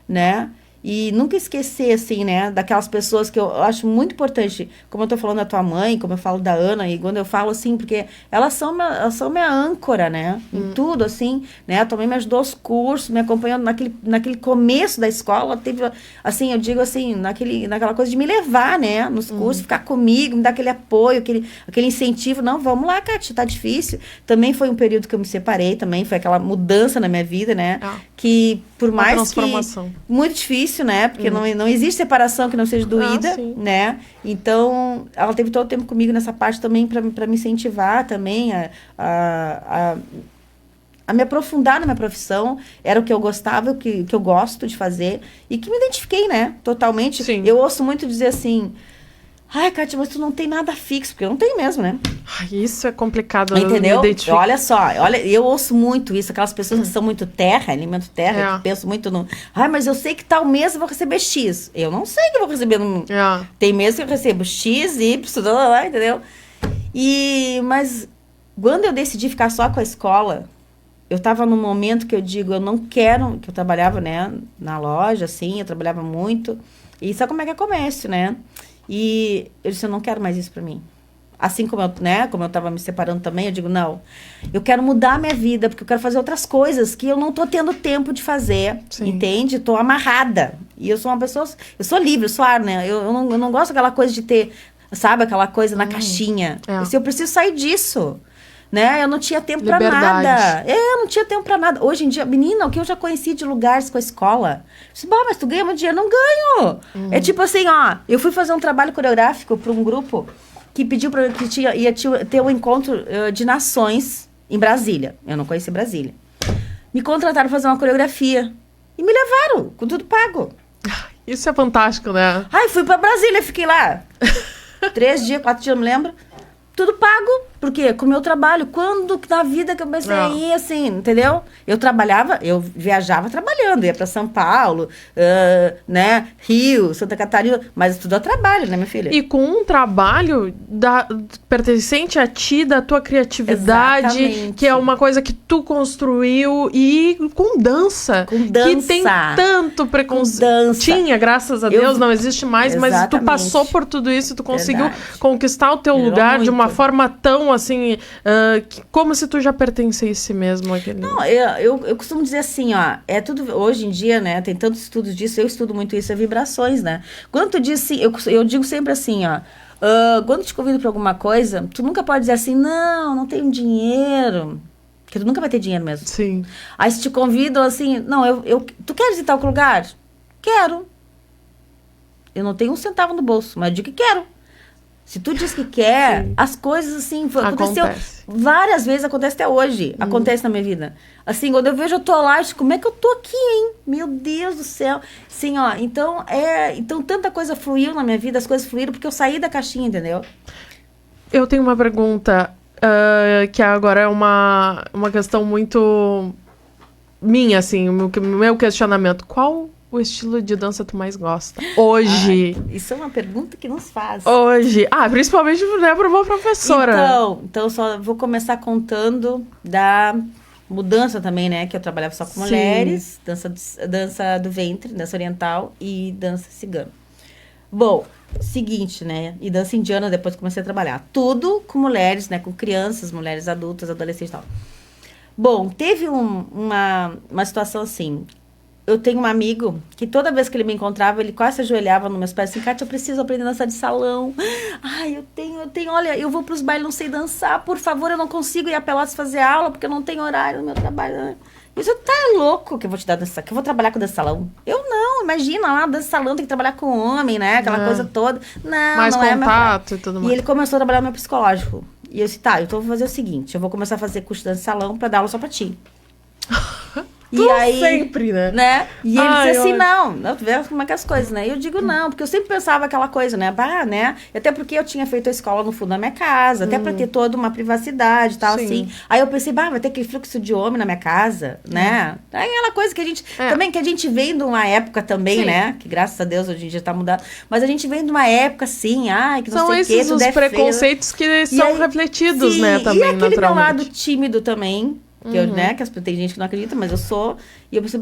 né? E nunca esquecer, assim, né, daquelas pessoas que eu acho muito importante, como eu tô falando da tua mãe, como eu falo da Ana, e quando eu falo assim, porque elas são minha âncora, né, em tudo, assim, né, a tua mãe me ajudou aos cursos, me acompanhando naquele começo da escola, teve, assim, eu digo assim, naquela coisa de me levar, né, nos cursos, ficar comigo, me dar aquele apoio, aquele incentivo, não, vamos lá, Kátia, tá difícil. Também foi um período que eu me separei, também foi aquela mudança na minha vida, né, que por mais que muito difícil, né? Porque não existe separação que não seja doída, né? Então, ela teve todo o tempo comigo nessa parte também para me incentivar também a me aprofundar na minha profissão. Era o que eu gostava, o que eu gosto de fazer. E que me identifiquei, né? Totalmente. Sim. Eu ouço muito dizer assim... Ai, Kátia, mas tu não tem nada fixo, porque eu não tenho mesmo, né? Ai, isso é complicado. Entendeu? Olha só, eu ouço muito isso, aquelas pessoas que são muito terra, alimento terra, que pensam muito no... Ai, mas eu sei que tal mês eu vou receber X. Eu não sei que eu vou receber... Tem mês que eu recebo X, Y, entendeu? Mas quando eu decidi ficar só com a escola, eu tava num momento que eu digo, eu não quero... Que eu trabalhava, né, na loja, assim, eu trabalhava muito. E sabe como é que é comércio, né? E eu disse, eu não quero mais isso pra mim. Assim como eu tava me separando também, eu digo, não, eu quero mudar a minha vida, porque eu quero fazer outras coisas que eu não tô tendo tempo de fazer, entende? Tô amarrada. E eu sou uma pessoa, eu sou livre, eu sou ar, né? Eu não gosto daquela coisa de ter, sabe, aquela coisa na caixinha. Eu preciso sair disso. Né? Eu não tinha tempo pra nada. Eu não tinha tempo pra nada. Hoje em dia, menina, o que eu já conheci de lugares com a escola. Eu disse, mas tu ganha muito dinheiro? Não ganho. É tipo assim, ó, eu fui fazer um trabalho coreográfico pra um grupo que pediu pra que ia ter um encontro de nações em Brasília. Eu não conheci Brasília. Me contrataram pra fazer uma coreografia. E me levaram, com tudo pago. Isso é fantástico, né? Ai, fui pra Brasília, fiquei lá 3 dias, 4 dias, não me lembro. Tudo pago. Por quê? Com o meu trabalho. Quando na vida que eu pensei em ir, assim, entendeu? Eu viajava trabalhando. Ia pra São Paulo, né? Rio, Santa Catarina. Mas tudo é trabalho, né, minha filha? E com um trabalho pertencente a ti, da tua criatividade. Exatamente. Que é uma coisa que tu construiu. E com dança. Com dança. Que tem tanto preconceito. Dança. Tinha, graças a Deus, não existe mais. Exatamente. Mas tu passou por tudo isso. Tu conseguiu Verdade. conquistar o teu Melhorou lugar muito. de uma forma tão assim, como se tu já pertencesse mesmo àquele. Não, eu costumo dizer assim, ó, é tudo, hoje em dia, né, tem tantos estudos disso, eu estudo muito isso, é vibrações, né? Quando tu diz assim, eu digo sempre assim, ó, quando te convido pra alguma coisa, tu nunca pode dizer assim, não tenho dinheiro, porque tu nunca vai ter dinheiro mesmo. Sim. Aí se te convidam assim, não, tu quer visitar algum lugar? Quero. Eu não tenho um centavo no bolso, mas eu digo que quero. Se tu diz que quer, Sim. as coisas, assim, aconteceu Acontece. várias vezes, acontece até hoje. Acontece na minha vida. Assim, quando eu vejo, eu tô lá, eu digo, como é que eu tô aqui, hein? Meu Deus do céu. Sim, ó, então tanta coisa fluiu na minha vida, as coisas fluíram porque eu saí da caixinha, entendeu? Eu tenho uma pergunta, que agora é uma questão muito minha, assim, o meu questionamento. Qual o estilo de dança tu mais gosta? Hoje. Ai, isso é uma pergunta que nos faz. Hoje. Principalmente, né, para uma professora. Então só vou começar contando da mudança também, né? Que eu trabalhava só com Sim. mulheres, dança do ventre, dança oriental e dança cigana. Bom, seguinte, né? E dança indiana, depois comecei a trabalhar. Tudo com mulheres, né? Com crianças, mulheres adultas, adolescentes e tal. Bom, teve uma situação assim. Eu tenho um amigo que toda vez que ele me encontrava, ele quase se ajoelhava nos meus pés assim, Kátia, eu preciso aprender a dançar de salão. Ai, eu tenho, olha, eu vou pros bailes, não sei dançar, por favor, eu não consigo ir a Pelotas fazer aula, porque eu não tenho horário no meu trabalho. Isso tá louco que eu vou te dar dança, que eu vou trabalhar com dança salão. Eu não, imagina lá, dança salão tem que trabalhar com homem, né? Aquela coisa toda. Não, mais não contato e tudo mais. E ele começou a trabalhar no meu psicológico. E eu disse, tá, então eu vou fazer o seguinte, eu vou começar a fazer curso de dança salão pra dar aula só pra ti. Tu sempre, né? E ele disse assim, não, tu vê como é que é as coisas, né? E eu digo não, porque eu sempre pensava aquela coisa, né? Né? Até porque eu tinha feito a escola no fundo da minha casa, até pra ter toda uma privacidade e tal, Sim. assim. Aí eu pensei, vai ter aquele fluxo de homem na minha casa, né? É aquela coisa que a gente, também que a gente vem de uma época também, Sim. né? Que graças a Deus hoje em dia tá mudado. Mas a gente vem de uma época assim, que não São sei o quê, esses tudo os é feio. preconceitos que são refletidos, Sim, né, também, e aquele meu naturalmente. lado tímido também, que eu, né, que tem gente que não acredita, mas eu sou. E eu pensei,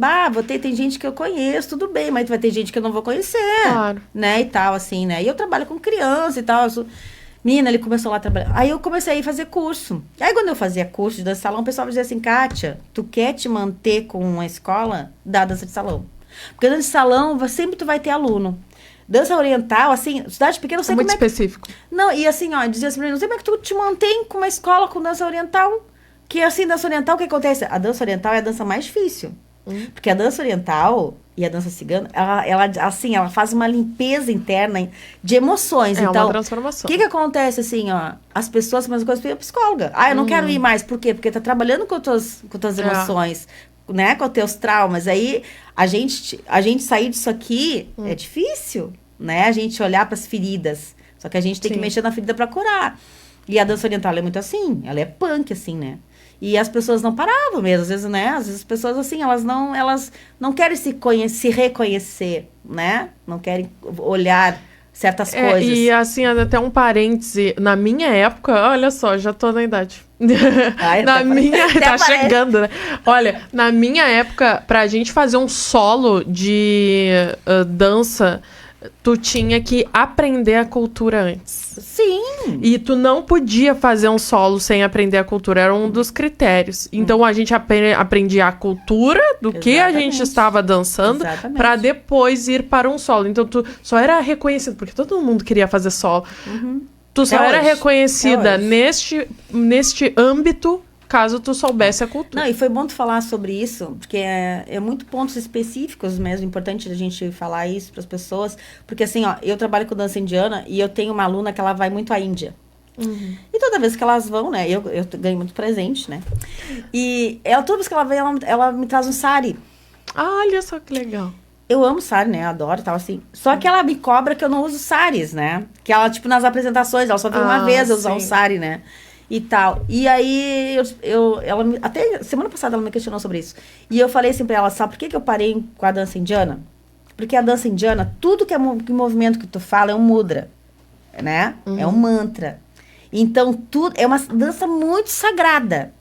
tem gente que eu conheço, tudo bem, mas vai ter gente que eu não vou conhecer. Claro. Né, e tal, assim, né. E eu trabalho com criança e tal. Menina, ele começou lá a trabalhar. Aí eu comecei a ir fazer curso. Aí quando eu fazia curso de dança de salão, o pessoal dizia assim, Kátia, tu quer te manter com uma escola? Dá dança de salão. Porque dança de salão, sempre tu vai ter aluno. Dança oriental, assim, cidade pequena, não sei muito como é específico. Não, e assim, ó, dizia assim pra mim, não sei como é que tu te mantém com uma escola com dança oriental. Que assim, dança oriental, o que acontece? A dança oriental é a dança mais difícil. Porque a dança oriental e a dança cigana, ela faz uma limpeza interna de emoções. Então, uma transformação. O que acontece, assim, ó? As pessoas, mas coisa, a psicóloga. Eu não quero ir mais. Por quê? Porque tá trabalhando com tuas emoções, né? Com os teus traumas. Aí, a gente sair disso aqui é difícil, né? A gente olhar pras feridas. Só que a gente tem que mexer na ferida pra curar. E a dança oriental, ela é muito assim. Ela é punk, assim, né? E as pessoas não paravam mesmo, às vezes, né? Às vezes as pessoas, assim, elas não querem se reconhecer, né? Não querem olhar certas coisas. E, assim, até um parêntese. Na minha época, olha só, já tô na idade. Tá chegando, né? Olha, na minha época, pra gente fazer um solo de dança, tu tinha que aprender a cultura antes. Sim. E tu não podia fazer um solo sem aprender a cultura, era um dos critérios. Então a gente aprendia a cultura do que a gente estava dançando para depois ir para um solo. Então tu só era reconhecido, porque todo mundo queria fazer solo. Tu só era reconhecida neste âmbito caso tu soubesse a cultura. Não, e foi bom tu falar sobre isso, porque é muito pontos específicos mesmo, importante a gente falar isso para as pessoas, porque assim, ó, eu trabalho com dança indiana e eu tenho uma aluna que ela vai muito à Índia. E toda vez que elas vão, né, eu ganho muito presente, né, e toda vez que ela vem, ela me traz um sari. Olha só que legal. Eu amo sari, né? Adoro, tal, assim. Só que ela me cobra que eu não uso saris, né? Que ela, tipo, nas apresentações, ela só viu uma vez eu usar um sari, né? E tal. E aí, até semana passada ela me questionou sobre isso. E eu falei assim pra ela, sabe por que eu parei com a dança indiana? Porque a dança indiana, tudo que é movimento que tu fala é um mudra, né? É um mantra. Então, tudo é uma dança muito sagrada.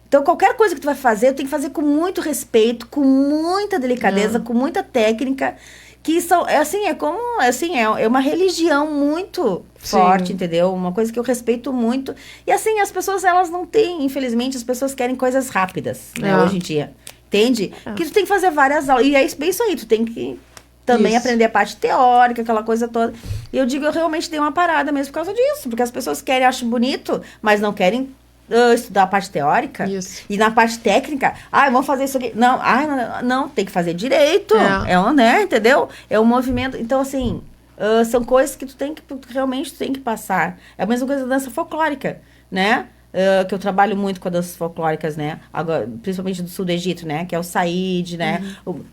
Então, qualquer coisa que tu vai fazer, tem que fazer com muito respeito, com muita delicadeza, com muita técnica, que são, é uma religião muito forte, entendeu? Uma coisa que eu respeito muito. E assim, as pessoas, elas não têm, infelizmente, as pessoas querem coisas rápidas, né, hoje em dia. Entende? Que tu tem que fazer várias aulas. E é bem isso aí, tu tem que também aprender a parte teórica, aquela coisa toda. E eu digo, eu realmente dei uma parada mesmo por causa disso, porque as pessoas querem, acham bonito, mas não querem estudar a parte teórica. E na parte técnica, vamos fazer isso aqui. Não, não, tem que fazer direito. Né, entendeu? É um movimento. Então, assim, são coisas que tu realmente tem que passar. É a mesma coisa da dança folclórica, né? Que eu trabalho muito com as danças folclóricas, né? Agora, principalmente do sul do Egito, né? Que é o Saíd, né?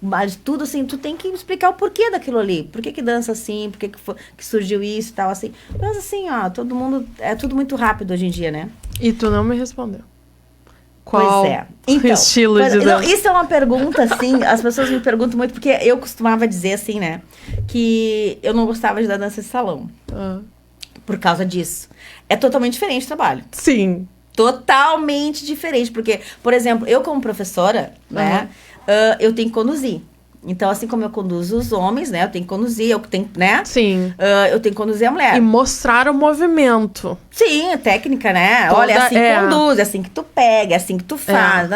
Mas tudo assim, tu tem que explicar o porquê daquilo ali. Por que dança assim? Por que surgiu isso e tal, assim. Mas assim, todo mundo... É tudo muito rápido hoje em dia, né? E tu não me respondeu. Qual pois é. Então, estilo de dança? Não, isso é uma pergunta, assim, as pessoas me perguntam muito, porque eu costumava dizer, assim, né? Que eu não gostava de dar dança de salão. Por causa disso. É totalmente diferente o trabalho. Sim. Totalmente diferente. Porque, por exemplo, eu como professora, né? Eu tenho que conduzir. Então, assim como eu conduzo os homens, né? Eu tenho que conduzir, né? Sim. Eu tenho que conduzir a mulher. E mostrar o movimento. Sim, a técnica, né? Olha, é assim que conduz, é assim que tu pega, é assim que tu faz.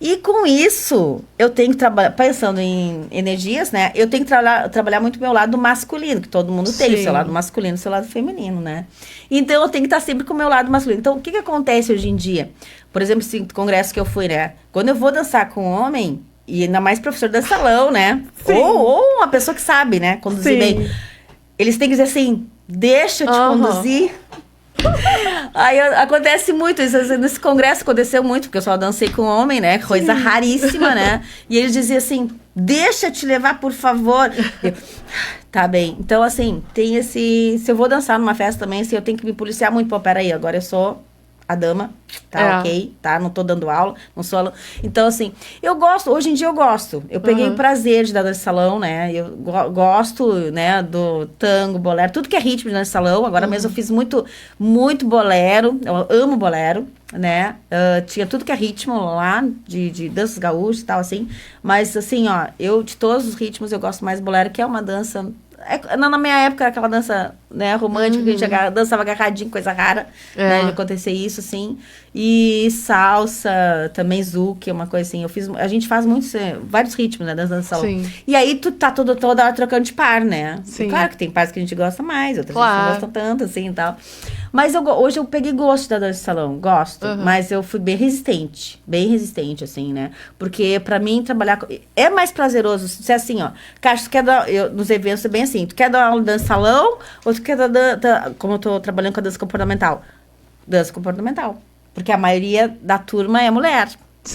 E com isso, eu tenho que trabalhar, pensando em energias, né? Eu tenho que trabalhar muito o meu lado masculino, que todo mundo tem, o seu lado masculino e o seu lado feminino, né? Então, eu tenho que estar sempre com o meu lado masculino. Então, o que acontece hoje em dia? Por exemplo, esse congresso que eu fui, né? Quando eu vou dançar com homem, e ainda mais professor de salão, né? Ou uma pessoa que sabe, né? Conduzir bem. Eles têm que dizer assim, deixa eu te conduzir. Aí acontece muito isso. Nesse congresso aconteceu muito, porque eu só dancei com homem, né? Coisa raríssima, né? E eles diziam assim, deixa eu te levar, por favor. Tá bem. Então, assim, tem esse... Se eu vou dançar numa festa também, assim, eu tenho que me policiar muito. Pô, peraí, agora eu sou a dama, tá ok, tá? Não tô dando aula, não sou aula. Então, assim, eu gosto, hoje em dia eu gosto. Eu peguei o prazer de dar dança de salão, né? Eu gosto, né, do tango, bolero, tudo que é ritmo de dança de salão. Agora mesmo eu fiz muito, muito bolero. Eu amo bolero, né? Tinha tudo que é ritmo lá, de danças gaúchas e tal, assim. Mas, assim, ó, de todos os ritmos, eu gosto mais do bolero, que é uma dança... Na minha época, aquela dança, né, romântica, que a gente dançava agarradinho, coisa rara, né, de acontecer isso, assim. E salsa, também zouk, uma coisa assim. A gente faz vários ritmos, né, dança salão. E aí, tu tá toda hora trocando de par, né? Sim. Claro que tem pares que a gente gosta mais, outras gente não gosta tanto, assim, e tal. Mas hoje eu peguei gosto da dança de salão, gosto. Mas eu fui bem resistente, assim, né? Porque pra mim, trabalhar... É mais prazeroso, se é assim, ó. Cara, tu quer dar... nos eventos é bem assim, tu quer dar aula de dança de salão ou tu quer dar... Como eu tô trabalhando com a dança comportamental. Dança comportamental. Porque a maioria da turma é mulher,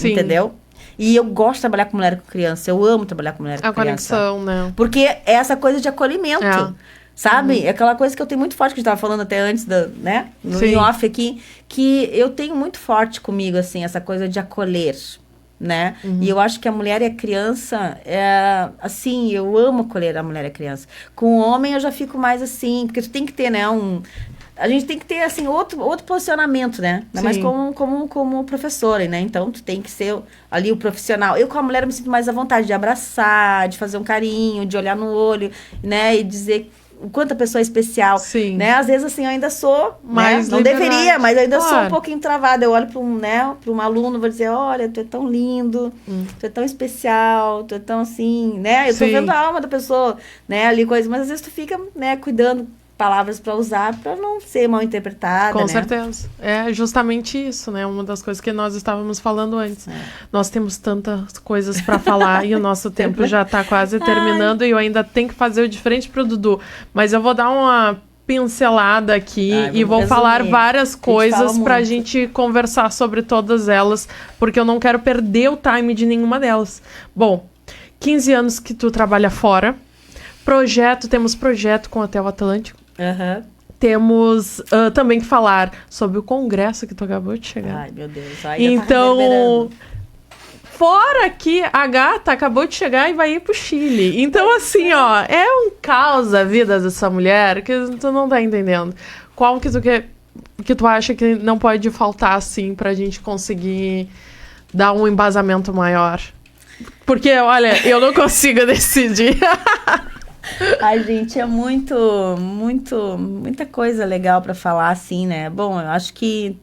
entendeu? E eu gosto de trabalhar com mulher e com criança. Eu amo trabalhar com mulher e com criança. A conexão, né? Porque é essa coisa de acolhimento. Sabe? É aquela coisa que eu tenho muito forte, que a gente tava falando até antes, né? No off aqui, que eu tenho muito forte comigo, assim, essa coisa de acolher, né? E eu acho que a mulher e a criança, assim, eu amo acolher a mulher e a criança. Com o homem eu já fico mais assim, porque tu tem que ter, né, a gente tem que ter, assim, outro posicionamento, né? Ainda mais como professora, né? Então, tu tem que ser ali o profissional. Eu, com a mulher, me sinto mais à vontade de abraçar, de fazer um carinho, de olhar no olho, né? E dizer o quanto a pessoa é especial, né? Às vezes, assim, eu ainda sou, mais né? Não deveria, mas eu ainda sou um pouquinho travada. Eu olho para um aluno e vou dizer, olha, tu é tão lindo, tu é tão especial, tu é tão assim, né? Eu tô vendo a alma da pessoa, né? Ali, coisa, mas às vezes tu fica, né, cuidando palavras para usar, para não ser mal interpretada, Com certeza. É justamente isso, né? Uma das coisas que nós estávamos falando antes. Nós temos tantas coisas para falar e o nosso tempo já está quase terminando e eu ainda tenho que fazer o diferente pro Dudu. Mas eu vou dar uma pincelada aqui e vou falar várias coisas para a gente conversar sobre todas elas, porque eu não quero perder o time de nenhuma delas. Bom, 15 anos que tu trabalha fora. Temos projeto com o Hotel Atlântico. Aham. Temos também que falar sobre o congresso que tu acabou de chegar. Ai, meu Deus. Ai, já tá Então, reverberando. fora que a gata acabou de chegar e vai ir pro Chile. Então, assim, ó, é um caos a vida dessa mulher que tu não tá entendendo. Qual que tu acha que não pode faltar, assim, pra gente conseguir dar um embasamento maior? Porque, olha, eu não consigo decidir. Ai, gente, é muita coisa legal pra falar, assim, né? Bom, eu acho que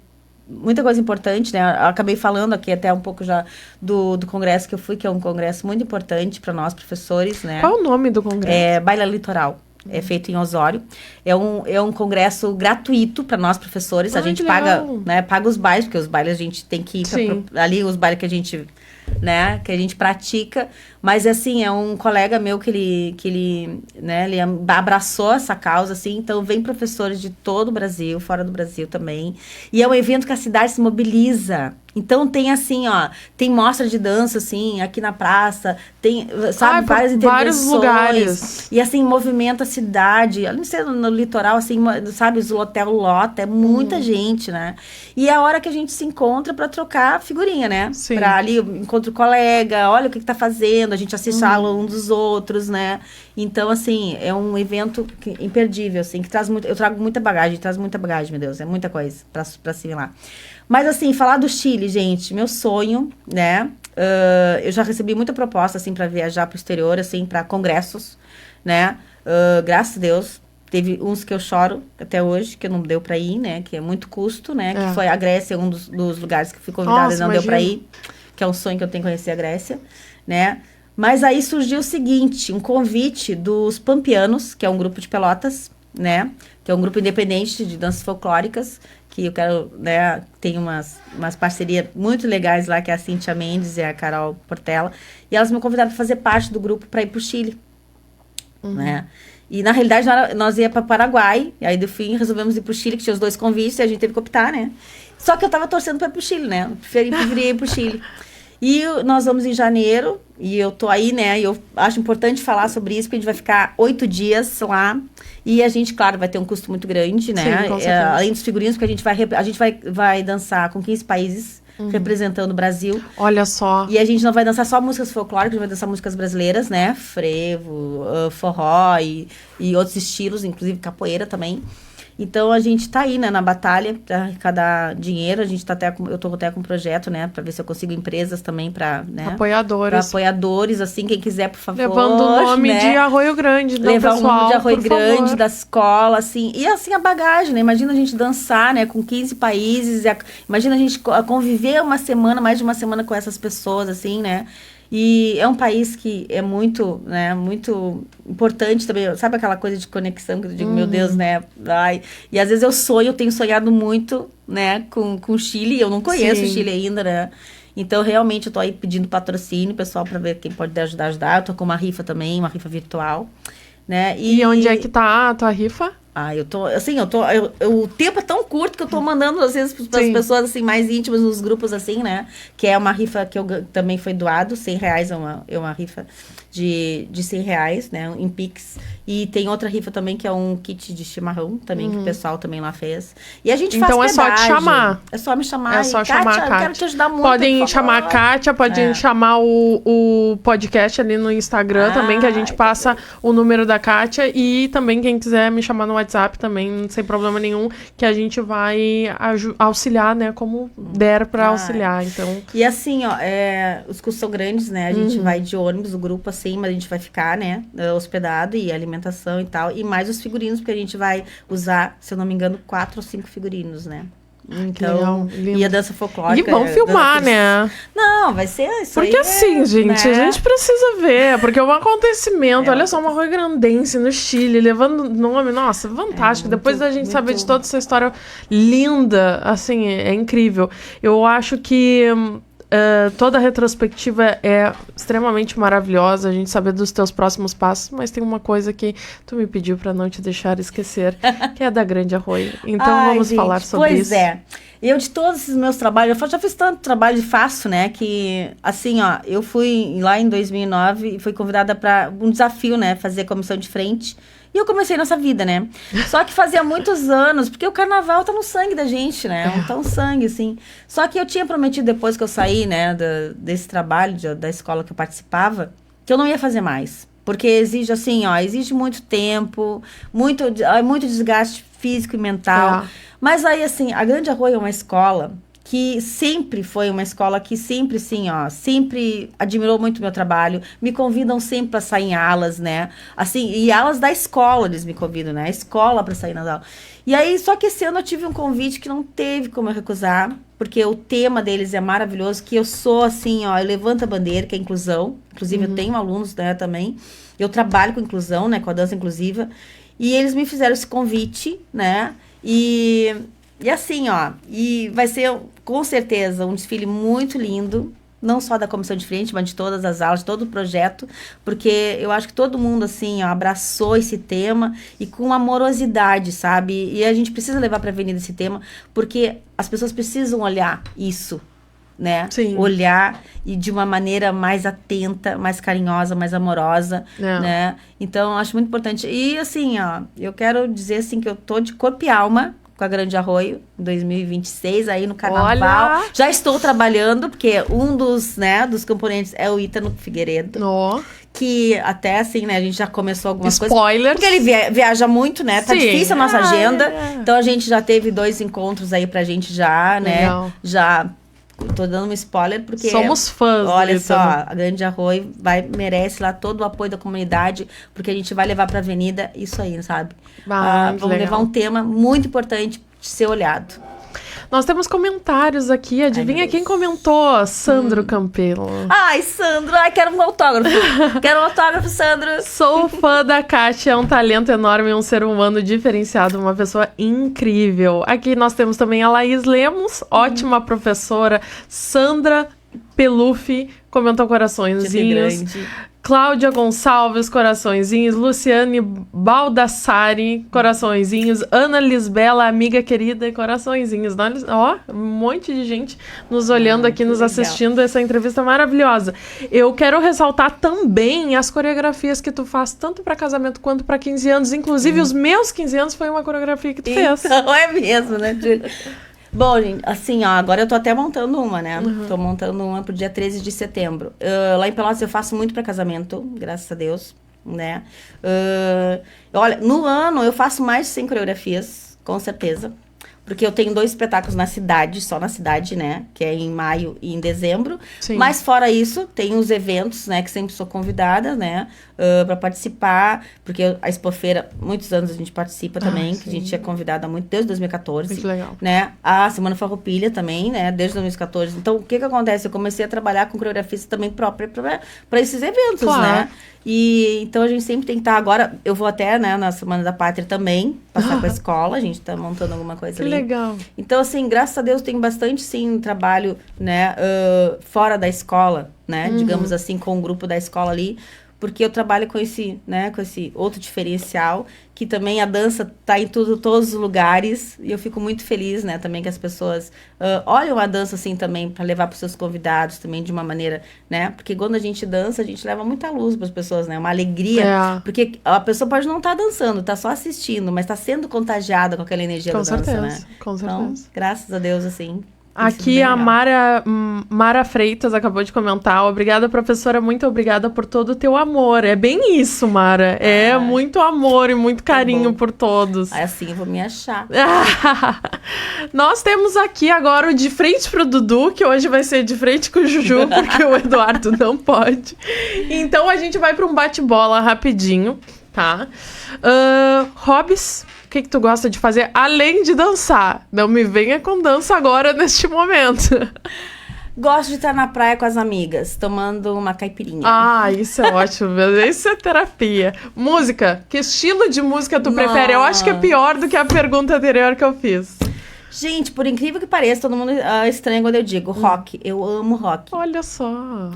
muita coisa importante, né? Eu acabei falando aqui até um pouco já do congresso que eu fui, que é um congresso muito importante para nós, professores, né? Qual é o nome do congresso? É Baila Litoral. É feito em Osório. É um congresso gratuito para nós, professores. A gente paga, né, paga os bailes, porque os bailes a gente tem que ir ali, os bailes que a gente, né, que a gente pratica. Mas, assim, é um colega meu que ele, né, ele abraçou essa causa, assim. Então, vem professores de todo o Brasil, fora do Brasil também. E é um evento que a cidade se mobiliza. Então, tem assim, ó, tem mostra de dança, assim, aqui na praça. Tem, sabe, várias intervenções. Vários lugares. E, assim, movimenta a cidade. Eu não sei, no litoral, assim, sabe, o hotel lota, é muita gente, né? E é a hora que a gente se encontra pra trocar figurinha, né? Sim. Pra ali, encontro o colega, olha o que tá fazendo, a gente assiste a aula um dos outros, né? Então, assim, é um evento imperdível, assim, que traz muito... Eu trago muita bagagem, meu Deus, é muita coisa pra assimilar. Mas, assim, falar do Chile, gente, meu sonho, né? Eu já recebi muita proposta, assim, pra viajar pro exterior, assim, pra congressos, né? Graças a Deus. Teve uns que eu choro até hoje, que não deu pra ir, né? Que é muito custo, né? Que foi a Grécia, um dos lugares que fui convidada e não deu pra ir. Que é um sonho que eu tenho conhecer a Grécia, né? Mas aí surgiu o seguinte, um convite dos Pampianos, que é um grupo de Pelotas, né? Que é um grupo independente de danças folclóricas, que eu quero, né? Tem umas parcerias muito legais lá, que é a Cíntia Mendes e a Carol Portela. E elas me convidaram para fazer parte do grupo para ir pro Chile, né? E, na realidade, nós ia para Paraguai. E aí, do fim, resolvemos ir pro Chile, que tinha os 2 convites. E a gente teve que optar, né? Só que eu tava torcendo para ir pro Chile, né? Eu preferia ir pro Chile. E nós vamos em janeiro. E eu tô aí, né? E eu acho importante falar sobre isso, porque a gente vai ficar 8 dias lá. E a gente, claro, vai ter um custo muito grande, né? Sim, com certeza. Além dos figurinos, porque a gente vai dançar com 15 países. Representando o Brasil. Olha só. E a gente não vai dançar só músicas folclóricas, a gente vai dançar músicas brasileiras, né? Frevo, forró e outros estilos, inclusive capoeira também. Então, a gente tá aí, né, na batalha para arrecadar dinheiro. A gente tá eu tô até com um projeto, né, para ver se eu consigo empresas também para, né? Apoiadores. Pra apoiadores, assim, quem quiser, por favor. Levando o nome, né, de Arroio Grande, levar pessoal, o nome de Arroio Grande, favor. da escola, assim. E, assim, a bagagem, né? Imagina a gente dançar, né, com 15 países. Imagina a gente conviver mais de uma semana com essas pessoas, assim, né? E é um país que é muito, né, muito importante também. Sabe aquela coisa de conexão que eu digo, meu Deus, né? Ai, e às vezes eu tenho sonhado muito, né, com o Chile. Eu não conheço o Chile ainda, né? Então, realmente, eu tô aí pedindo patrocínio, pessoal, para ver quem pode ajudar. Eu tô com uma rifa também, uma rifa virtual, né? E onde é que tá a tua rifa? O tempo é tão curto que eu tô mandando, às vezes, para as pessoas, assim, mais íntimas, nos grupos, assim, né? Que é uma rifa que também foi doado, R$100 é uma rifa de R$100, né? Em Pix. E tem outra rifa também, que é um kit de chimarrão, também, que o pessoal também lá fez. E a gente faz então pedágio. É só te chamar. É só me chamar. É só chamar a Kátia. Eu quero te ajudar muito, Podem chamar a Kátia, podem chamar o podcast ali no Instagram também, que a gente passa o número da Kátia. E também quem quiser me chamar no WhatsApp também, sem problema nenhum, que a gente vai auxiliar, né, como der pra auxiliar, então... E assim, ó, os custos são grandes, né, a gente vai de ônibus, o grupo assim, mas a gente vai ficar, né, hospedado e alimentação e tal, e mais os figurinos, porque a gente vai usar, se eu não me engano, 4 ou 5 figurinos, né. Então, e a dança folclórica... E vão filmar, né? Não, vai ser isso. Porque aí assim, gente, né? a gente precisa ver. Porque é um acontecimento. Olha só, uma Arroio Grandense no Chile, levando nome. Nossa, fantástico. Depois da gente saber de toda essa história linda, assim, é incrível. Eu acho que toda a retrospectiva é extremamente maravilhosa, a gente saber dos teus próximos passos, mas tem uma coisa que tu me pediu pra não te deixar esquecer, que é da Grande Arroio. Então vamos falar sobre isso. Pois é. Eu, de todos esses meus trabalhos, eu já fiz tanto trabalho e faço, né, que, assim, ó, eu fui lá em 2009 e fui convidada para um desafio, né, fazer comissão de frente. E eu comecei nessa vida, né? Só que fazia muitos anos, porque o carnaval tá no sangue da gente, né? Tá no sangue, assim. Só que eu tinha prometido, depois que eu saí, né, desse trabalho, da escola que eu participava, que eu não ia fazer mais. Porque exige, assim, ó, exige muito tempo, muito desgaste físico e mental. Mas aí, assim, a Grande Arroio é uma escola que sempre foi uma escola que sempre, assim, ó, sempre admirou muito o meu trabalho, me convidam sempre para sair em alas, né, assim, e alas da escola eles me convidam, né, a escola para sair nas aulas. E aí, só que esse ano eu tive um convite que não teve como eu recusar, porque o tema deles é maravilhoso, que eu sou, assim, ó, eu levanto a bandeira, que é inclusão, inclusive eu tenho alunos, né, também, eu trabalho com inclusão, né, com a dança inclusiva, e eles me fizeram esse convite, né, e assim, ó, e vai ser, com certeza, um desfile muito lindo, não só da comissão de frente, mas de todas as aulas, de todo o projeto, porque eu acho que todo mundo, assim, ó, abraçou esse tema e com amorosidade, sabe? E a gente precisa levar para a avenida esse tema, porque as pessoas precisam olhar isso, né? Sim. Olhar e de uma maneira mais atenta, mais carinhosa, mais amorosa, né? Então, eu acho muito importante. E, assim, ó, eu quero dizer, assim, que eu tô de corpo e alma com a Grande Arroio, em 2026, aí no Carnaval. Olha! Já estou trabalhando, porque um dos, né, dos componentes é o Ítalo Figueiredo. Que até, assim, né, a gente já começou algumas coisas. Spoilers. Porque ele viaja muito, né? Tá difícil a nossa agenda. Então, a gente já teve 2 encontros aí pra gente já, né? Legal. Já... Tô dando um spoiler porque... Somos fãs. Olha só, a Grande Arroio merece lá todo o apoio da comunidade, porque a gente vai levar pra avenida isso aí, sabe? Vamos levar um tema muito importante de ser olhado. Nós temos comentários aqui. Adivinha quem comentou? Sandro Campelo. Ai, Sandro. Ai, quero um autógrafo. Quero um autógrafo, Sandro. Sou fã da Kátia. É um talento enorme, um ser humano diferenciado, uma pessoa incrível. Aqui nós temos também a Laís Lemos, ótima professora. Sandra Pelufi comentou coraçõezinhos. Cláudia Gonçalves, coraçõezinhos. Luciane Baldassari, coraçõezinhos. Ana Lisbela, amiga querida, coraçõezinhos. Ó, um monte de gente nos olhando aqui, nos assistindo essa entrevista maravilhosa. Eu quero ressaltar também as coreografias que tu faz, tanto para casamento quanto para 15 anos. Inclusive, os meus 15 anos foi uma coreografia que tu fez. Então, é mesmo, né, Júlia? Bom, gente, assim, ó, agora eu tô até montando uma, né? Tô montando uma pro dia 13 de setembro. Lá em Pelotas eu faço muito pra casamento, graças a Deus, né? Olha, no ano eu faço mais de 100 coreografias, com certeza. Porque eu tenho 2 espetáculos na cidade, só na cidade, né? Que é em maio e em dezembro. Sim. Mas fora isso, tem os eventos, né? Que sempre sou convidada, né? Para participar. Porque a Expofeira, muitos anos a gente participa também. Que a gente é convidada há muito, desde 2014. Muito legal. Né? A Semana Farroupilha também, né? Desde 2014. Então, o que acontece? Eu comecei a trabalhar com coreografista também própria para esses eventos, né? E então a gente sempre tem que estar. Agora, eu vou até, né, na Semana da Pátria também, passar com a escola, a gente tá montando alguma coisa ali. Que legal. Então, assim, graças a Deus tem bastante, sim, trabalho, né, fora da escola, né, digamos assim, com o grupo da escola ali, porque eu trabalho com esse, né, com esse outro diferencial, que também a dança tá em todos os lugares, e eu fico muito feliz, né, também que as pessoas olham a dança, assim, também, para levar para os seus convidados, também, de uma maneira, né, porque quando a gente dança, a gente leva muita luz para as pessoas, né, uma alegria, porque a pessoa pode não estar dançando, tá só assistindo, mas tá sendo contagiada com aquela energia da dança, né. Com certeza. Então, graças a Deus, assim... Aqui a Mara Freitas acabou de comentar. Obrigada, professora. Muito obrigada por todo o teu amor. É bem isso, Mara. É muito amor e muito carinho por todos. Assim eu vou me achar. Nós temos aqui agora o de frente pro Dudu, que hoje vai ser de frente com o Juju, porque o Eduardo não pode. Então a gente vai para um bate-bola rapidinho, tá? Hobbies. O que tu gosta de fazer além de dançar? Não me venha com dança agora, neste momento. Gosto de estar na praia com as amigas, tomando uma caipirinha. Ah, isso é ótimo. Isso é terapia. Música. Que estilo de música tu prefere? Eu acho que é pior do que a pergunta anterior que eu fiz. Gente, por incrível que pareça, todo mundo estranha quando eu digo rock. Eu amo rock. Olha só.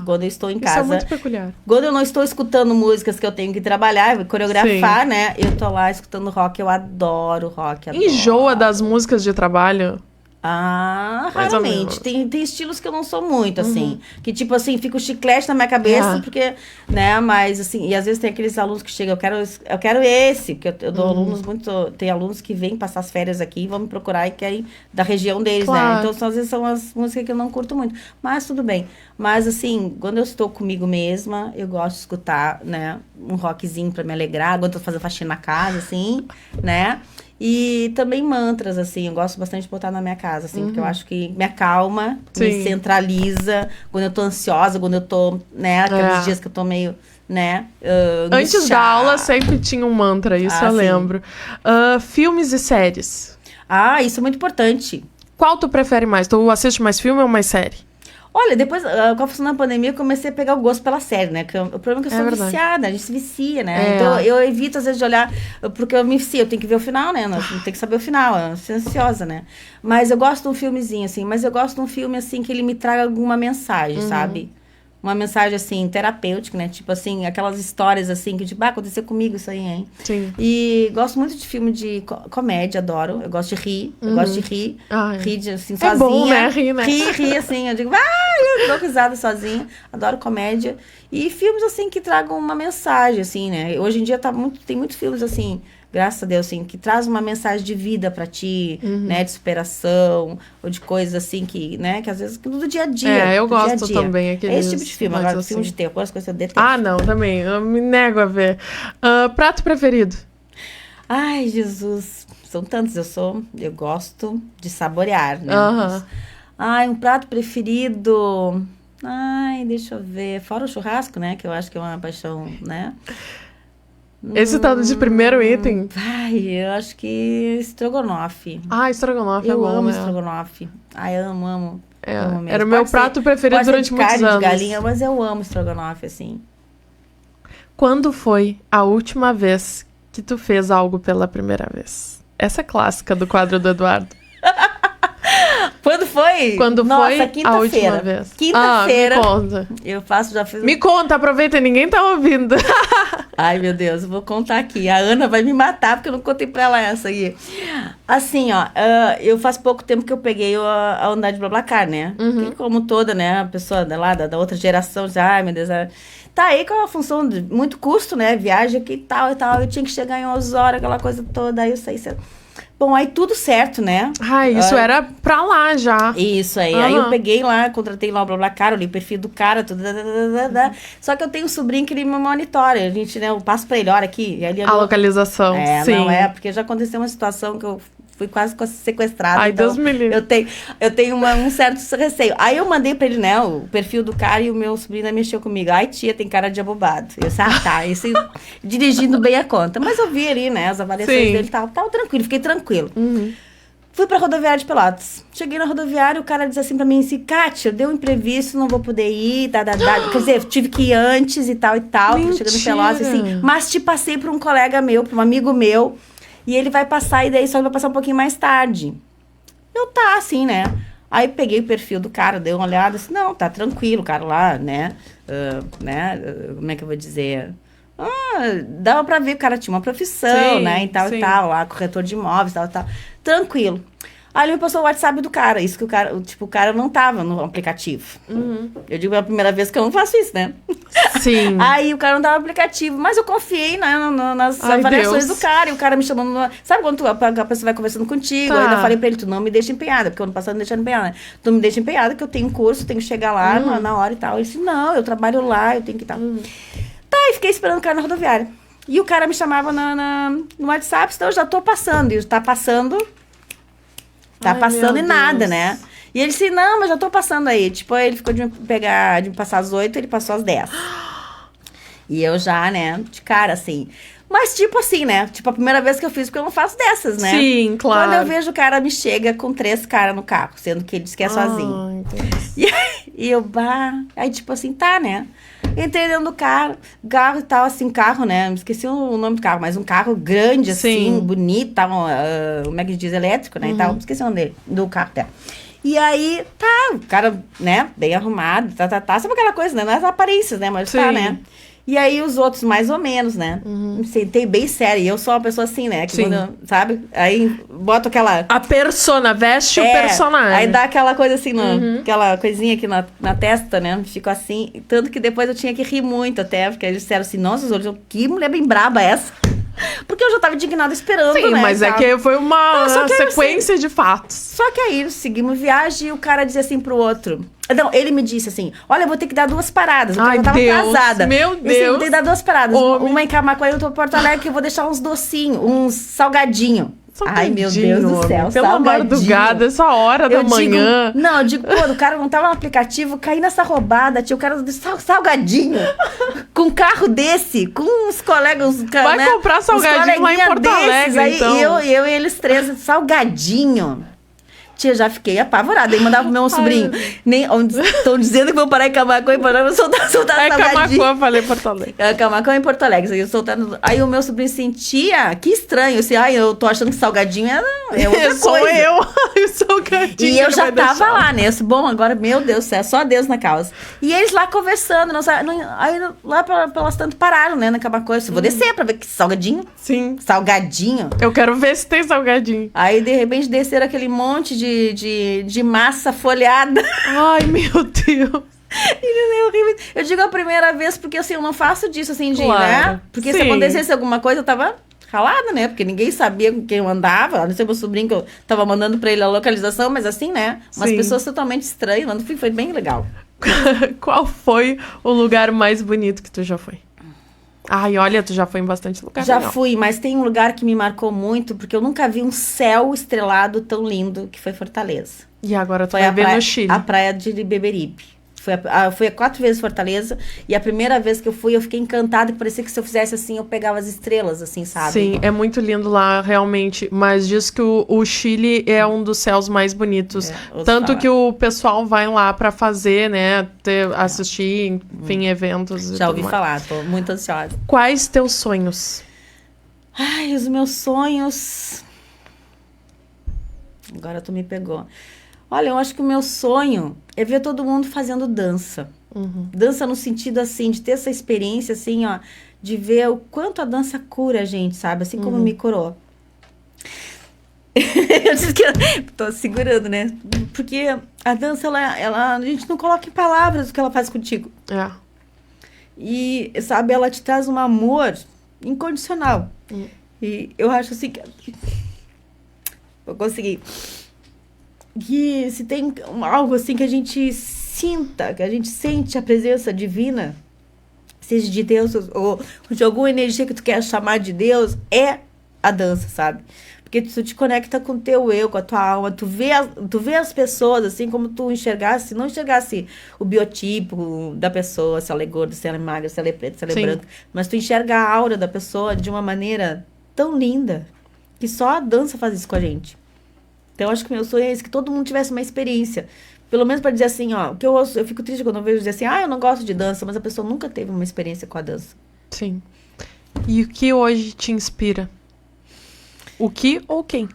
Quando eu estou em Isso casa. é muito peculiar. Quando eu não estou escutando músicas que eu tenho que trabalhar, coreografar, né? Eu tô lá escutando rock. Eu adoro rock. Adoro. Enjoa das músicas de trabalho? Mais ou Raramente. Tem estilos que eu não sou muito, assim. Que, tipo assim, fica o chiclete na minha cabeça, porque, né, mas, assim, e às vezes tem aqueles alunos que chegam, eu quero esse, porque eu dou alunos muito, tem alunos que vêm passar as férias aqui e vão me procurar e querem da região deles, né? Então, às vezes são as músicas que eu não curto muito. Mas tudo bem. Mas, assim, quando eu estou comigo mesma, eu gosto de escutar, né, um rockzinho pra me alegrar, quando eu tô fazendo faxina na casa, assim, né? E também mantras, assim, eu gosto bastante de botar na minha casa, assim, porque eu acho que me acalma, me centraliza, quando eu tô ansiosa, quando eu tô, né, aqueles dias que eu tô meio, né, antes da aula sempre tinha um mantra, isso eu lembro. Filmes e séries. Isso é muito importante. Qual tu prefere mais? Tu assiste mais filme ou mais série? Olha, depois, com a função da pandemia, eu comecei a pegar o gosto pela série, né? O problema é que eu sou viciada, a gente se vicia, né? Então, eu evito, às vezes, de olhar, porque eu me vicio, eu tenho que ver o final, né? Não tem que saber o final, eu sou ansiosa, né? Mas eu gosto de um filmezinho, assim, mas eu gosto de um filme, assim, que ele me traga alguma mensagem, sabe? Uma mensagem, assim, terapêutica, né? Tipo, assim, aquelas histórias, assim, que, tipo, aconteceu comigo isso aí, hein? Sim. E gosto muito de filme de comédia, adoro. Eu gosto de rir, eu gosto de rir. Rir, assim, sozinha. É bom, né? Rir, né? Rir, assim, eu digo, eu dou risada sozinha. Adoro comédia. E filmes, assim, que tragam uma mensagem, assim, né? Hoje em dia tem muitos filmes, assim, graças a Deus, assim, que traz uma mensagem de vida pra ti, né? De superação, ou de coisas, assim, que, né? Que às vezes, do dia a dia. Eu gosto também. É esse tipo de filme. Agora, assim. filme de terror, as coisas eu detesto. Não, também. Eu me nego a ver. Prato preferido? Ai, Jesus. São tantos. Eu gosto de saborear, né? Um prato preferido... deixa eu ver. Fora o churrasco, né? Que eu acho que é uma paixão, né? Esse tá de primeiro item? Eu acho que estrogonofe. Estrogonofe é bom, Eu amo né? estrogonofe. Amo. Amo mesmo. Era o meu prato preferido durante muitos anos. De galinha, mas eu amo estrogonofe, assim. Quando foi a última vez que tu fez algo pela primeira vez? Essa é clássica do quadro do Eduardo. Quando foi? Nossa, quinta-feira. A última vez. Quinta-feira. Me conta. Já fiz... Me conta, aproveita, ninguém tá ouvindo. Ai, meu Deus, eu vou contar aqui. A Ana vai me matar porque eu não contei pra ela essa aí. Assim, eu faz pouco tempo que eu peguei a unidade de BlaBlaCar, né? Que, como toda, né, a pessoa da outra geração, ai, meu Deus, tá aí com a função de muito custo, né? Viagem aqui e tal. Eu tinha que chegar em 11 horas, aquela coisa toda. Aí eu saí cedo. Bom, aí tudo certo, né? Isso era pra lá já. Isso aí. Aí eu peguei lá, contratei lá o BlaBlaCar, olhei o perfil do cara, tudo. Só que eu tenho um sobrinho que ele me monitora. A gente, né, eu passo pra ele, olha aqui. A localização, sim. Não porque já aconteceu uma situação que eu fui quase sequestrada. Ai, então, Deus me livre. Eu tenho um certo receio. Aí eu mandei pra ele, né, o perfil do cara e o meu sobrinho mexeu comigo. Ai, tia, tem cara de abobado. Eu disse, tá. Isso dirigindo bem a conta. Mas eu vi ali, né, as avaliações dele, tava tranquilo, fiquei tranquilo. Fui pra rodoviária de Pelotas. Cheguei na rodoviária, o cara disse assim pra mim, assim, Kátia, deu um imprevisto, não vou poder ir, Quer dizer, tive que ir antes e tal. Chegando em Pelotas, assim. Mas te passei pra um colega meu, pra um amigo meu, e ele vai passar, e daí só vai passar um pouquinho mais tarde. Assim, né? Aí peguei o perfil do cara, dei uma olhada, assim, não, tá tranquilo, o cara lá, né? Como é que eu vou dizer? Dava pra ver que o cara tinha uma profissão, né? E tal, lá, corretor de imóveis, tal. Tranquilo. Aí ele me passou o WhatsApp do cara. Isso que o cara não tava no aplicativo. Eu digo, é a primeira vez que eu não faço isso, né? Sim. Aí o cara não tava no aplicativo. Mas eu confiei, né, nas avaliações do cara. E o cara me chamando... Sabe quando a pessoa vai conversando contigo? Eu ainda falei pra ele, tu não me deixa empenhada. Porque ano passado me deixaram empenhada, né? Tu não me deixa empenhada, que eu tenho curso, tenho que chegar lá na hora e tal. Ele disse, não, eu trabalho lá, eu tenho que estar... E fiquei esperando o cara na rodoviária. E o cara me chamava no WhatsApp, então eu já tô passando. E tá passando... Tá passando e nada, né? E ele disse, não, mas já tô passando aí. Tipo, ele ficou de me passar às 8, ele passou às 10. E eu já, né, de cara, assim. Mas tipo assim, né? Tipo, a primeira vez que eu fiz, porque eu não faço dessas, né? Sim, claro. Quando eu vejo o cara me chega com 3 caras no carro, sendo que ele disse que é sozinho. E eu, aí tipo assim, tá, né? Entrei dentro do carro e tal, assim, carro, né? Esqueci o nome do carro, mas um carro grande, assim, bonito, tal, como é que diz? Elétrico, né? E tal, esqueci o nome dele, do carro dela. E aí, tá, o cara, né, bem arrumado, sabe aquela coisa, né? Não é as aparências, né? Mas tá, né? E aí os outros mais ou menos, né? Me sentei bem séria. E eu sou uma pessoa assim, né? Que quando, sabe? Aí boto aquela... A persona, veste o personagem. Aí dá aquela coisa assim, aquela coisinha aqui na testa, né? Fico assim. Tanto que depois eu tinha que rir muito até. Porque eles disseram assim, nossa, que mulher bem braba essa. Porque eu já tava indignada esperando, né? Sim, mas sabe? É que foi uma sequência de fatos. Só que aí seguimos viagem e o cara dizia assim pro outro... Não, ele me disse assim, olha, eu vou ter que dar 2 paradas. Porque eu tava atrasada. Meu Deus. Eu vou ter que dar 2 paradas. Uma em Camaquã e outra em Porto Alegre, que eu vou deixar uns docinhos, uns salgadinhos. Ai, meu Deus do céu, pela madrugada, essa hora da manhã. Eu digo, pô, o cara não tava no aplicativo, caí nessa roubada, tio, o cara do salgadinho. Com um carro desse, com uns colegas... Vai, né, comprar salgadinho lá em Porto Alegre, aí, então. Eu e eles 3, salgadinho. Tia, já fiquei apavorada. Aí mandava pro meu sobrinho. Estão dizendo que vou parar em Camaquã e parar de soltar salgadinho. Camaquã, falei Porto Alegre. Camaquã em Porto Alegre. Aí o meu sobrinho sentia, que estranho. Assim, eu tô achando que salgadinho é outra coisa. Sou eu, o salgadinho. E eu já tava lá, né? Bom, agora, meu Deus do céu, só Deus na causa. E eles lá conversando. Aí lá pelas tantas pararam, né, na Camaquã. Eu vou descer pra ver que salgadinho. Sim. Salgadinho. Eu quero ver se tem salgadinho. Aí, de repente, desceram aquele monte de massa folhada. Ai, meu Deus. Eu digo a primeira vez porque, assim, eu não faço disso, assim, claro. né? Porque se acontecesse alguma coisa, eu tava ralada, né? Porque ninguém sabia com quem eu andava. A não ser meu sobrinho, que eu tava mandando pra ele a localização, mas assim, né? Umas pessoas totalmente estranhas. Mas foi bem legal. Qual foi o lugar mais bonito que tu já foi? Ai, olha, tu já foi em bastante lugar. Já fui, mas tem um lugar que me marcou muito, porque eu nunca vi um céu estrelado tão lindo, que foi Fortaleza. E agora tu vai ver no Chile. A praia de Beberibe. Fui 4 vezes Fortaleza, e a primeira vez que eu fui, eu fiquei encantada, que parecia que se eu fizesse assim, eu pegava as estrelas, assim, sabe? Sim, é muito lindo lá, realmente, mas diz que o Chile é um dos céus mais bonitos, tanto que o pessoal vai lá pra fazer, né, assistir, enfim, eventos. Já ouvi falar, tô muito ansiosa. Quais teus sonhos? Ai, os meus sonhos... Agora tu me pegou. Olha, eu acho que o meu sonho é ver todo mundo fazendo dança. Dança no sentido, assim, de ter essa experiência, assim, ó, de ver o quanto a dança cura a gente, sabe? Assim como me curou. Eu disse que tô segurando, né? Porque a dança, a gente não coloca em palavras o que ela faz contigo. E, sabe, ela te traz um amor incondicional. E eu acho, assim, que... Vou conseguir... Que se tem algo assim que a gente sinta, que a gente sente a presença divina, seja de Deus ou de alguma energia que tu quer chamar de Deus, é a dança, sabe? Porque tu te conecta com o teu eu, com a tua alma, tu vê as pessoas assim como tu enxergasse, não enxergasse o biotipo da pessoa, se ela é gorda, se ela é magra, se ela é preta, se ela é branca, mas tu enxerga a aura da pessoa de uma maneira tão linda, que só a dança faz isso com a gente. Então, eu acho que o meu sonho é esse, que todo mundo tivesse uma experiência. Pelo menos para dizer assim, ó, que eu fico triste quando eu vejo dizer assim, eu não gosto de dança, mas a pessoa nunca teve uma experiência com a dança. Sim. E o que hoje te inspira? O que ou quem?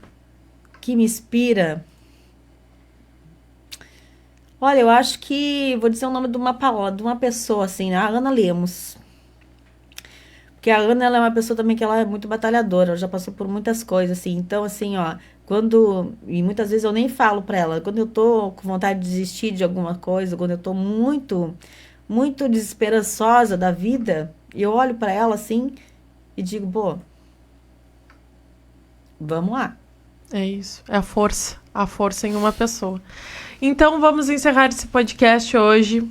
Que me inspira? Olha, eu acho que, vou dizer o nome de uma palavra, de uma pessoa, assim, a Ana Lemos. Porque a Ana, ela é uma pessoa também que ela é muito batalhadora, ela já passou por muitas coisas, assim. Então, assim, ó, e muitas vezes eu nem falo pra ela, quando eu tô com vontade de desistir de alguma coisa, quando eu tô muito, muito desesperançosa da vida, eu olho pra ela, assim, e digo, pô, vamos lá. É isso, é a força em uma pessoa. Então, vamos encerrar esse podcast hoje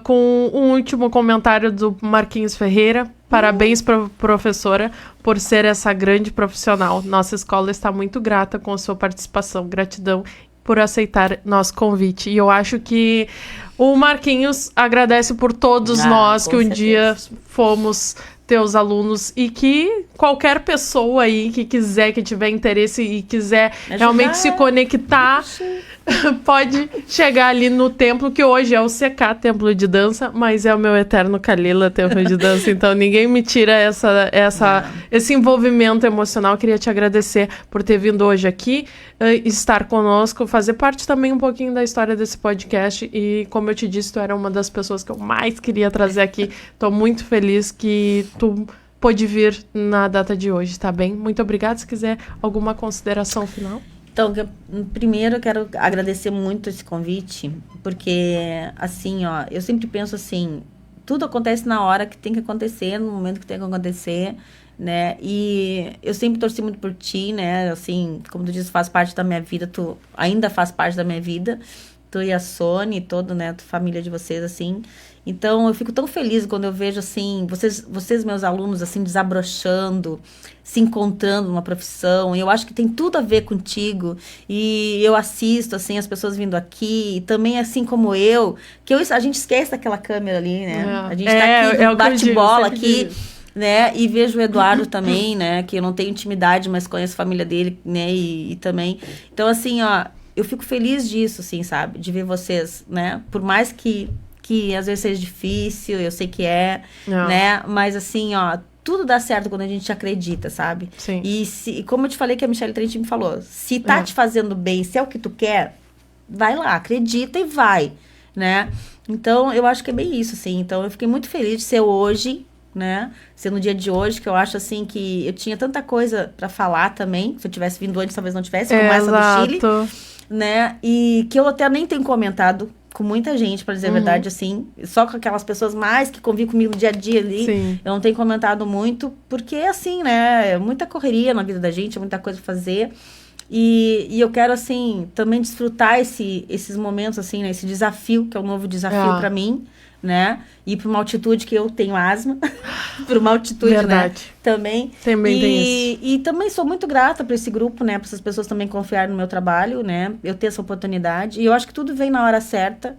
com um último comentário do Marquinhos Ferreira. Parabéns para a professora por ser essa grande profissional. Nossa escola está muito grata com a sua participação. Gratidão por aceitar nosso convite. E eu acho que o Marquinhos agradece por todos nós que um dia fomos teus alunos, e que qualquer pessoa aí que quiser, que tiver interesse e quiser realmente se conectar, pode chegar ali no templo, que hoje é o CK Templo de Dança, mas é o meu eterno Kalila Templo de Dança, então ninguém me tira esse envolvimento emocional. Queria te agradecer por ter vindo hoje aqui, estar conosco, fazer parte também um pouquinho da história desse podcast, e como eu te disse, tu era uma das pessoas que eu mais queria trazer aqui. Tô muito feliz que tu pôde vir na data de hoje, tá bem? Muito obrigada. Se quiser alguma consideração final. Então, primeiro eu quero agradecer muito esse convite, porque, assim, ó, eu sempre penso assim, tudo acontece na hora que tem que acontecer, no momento que tem que acontecer, né? E eu sempre torci muito por ti, né? Assim, como tu diz, faz parte da minha vida, tu ainda faz parte da minha vida, tu e a Sônia e toda, né, a família de vocês, assim. Então, eu fico tão feliz quando eu vejo, assim, vocês meus alunos, assim, desabrochando, se encontrando numa profissão. E eu acho que tem tudo a ver contigo. E eu assisto, assim, as pessoas vindo aqui. E também, assim como a gente esquece daquela câmera ali, né? A gente tá aqui no bate-bola aqui, né? E vejo o Eduardo também, né? Que eu não tenho intimidade, mas conheço a família dele, né? E também... Então, assim, ó, eu fico feliz disso, assim, sabe? De ver vocês, né? Por mais que às vezes seja difícil, eu sei que né? Mas assim, ó, tudo dá certo quando a gente acredita, sabe? Sim. E como eu te falei que a Michelle Trent me falou, se tá te fazendo bem, se é o que tu quer, vai lá, acredita e vai, né? Então, eu acho que é bem isso, assim. Então, eu fiquei muito feliz de ser hoje, né? Ser no dia de hoje, que eu acho, assim, que eu tinha tanta coisa pra falar também. Se eu tivesse vindo antes, talvez não tivesse, como essa do Chile, né? E que eu até nem tenho comentado com muita gente, pra dizer a verdade, assim, só com aquelas pessoas mais que convivem comigo no dia a dia ali. Sim. Eu não tenho comentado muito, porque assim, né, é muita correria na vida da gente, é muita coisa pra fazer, e eu quero, assim, também desfrutar esses momentos, assim, né, esse desafio, que é um novo desafio pra mim, né, ir pra uma altitude que eu tenho asma, pra uma altitude, verdade, né, também tem isso. E também sou muito grata pra esse grupo, né, pra essas pessoas também confiarem no meu trabalho, né, eu ter essa oportunidade, e eu acho que tudo vem na hora certa,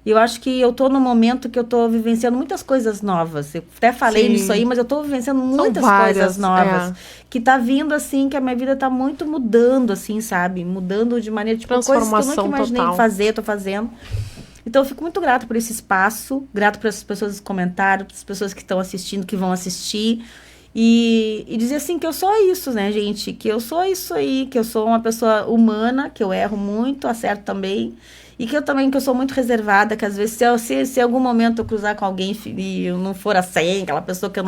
e eu acho que eu tô num momento que eu tô vivenciando muitas coisas novas, eu até falei nisso aí, mas eu tô vivenciando muitas coisas novas, que tá vindo, assim, que a minha vida tá muito mudando, assim, sabe, mudando de maneira, tipo, coisas que eu nunca imaginei fazer, tô fazendo. Então, eu fico muito grata por esse espaço, grata por essas pessoas que comentaram, por essas pessoas que estão assistindo, que vão assistir. E dizer assim que eu sou isso, né, gente? Que eu sou isso aí, que eu sou uma pessoa humana, que eu erro muito, acerto também. E que eu sou muito reservada, que às vezes se em algum momento eu cruzar com alguém e eu não for assim, aquela pessoa que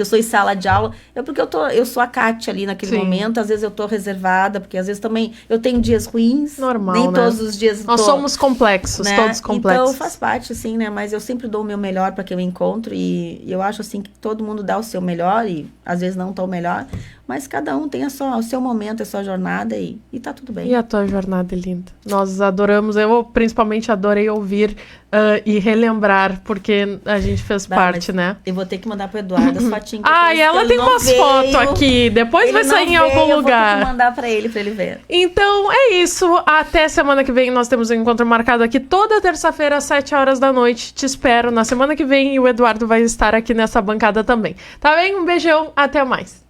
eu sou em sala de aula, é porque eu sou a Kátia ali naquele momento, às vezes eu tô reservada, porque às vezes também eu tenho dias ruins. Normal, nem todos os dias nós somos complexos, né? Todos complexos. Então faz parte, assim, né? Mas eu sempre dou o meu melhor para que eu encontro e eu acho, assim, que todo mundo dá o seu melhor e às vezes não tão melhor, mas cada um tem o seu momento, a sua jornada e tá tudo bem. E a tua jornada é linda. Nós adoramos, eu principalmente adorei ouvir e relembrar, porque a gente fez parte, né? Eu vou ter que mandar pro Eduardo as fotinhas. E ela tem umas fotos aqui, depois vai sair em algum lugar. Eu vou ter que mandar pra ele ver. Então, é isso. Até semana que vem, nós temos um encontro marcado aqui toda terça-feira, às 7 horas da noite. Te espero na semana que vem e o Eduardo vai estar aqui nessa bancada também. Tá bem? Um beijão, até mais.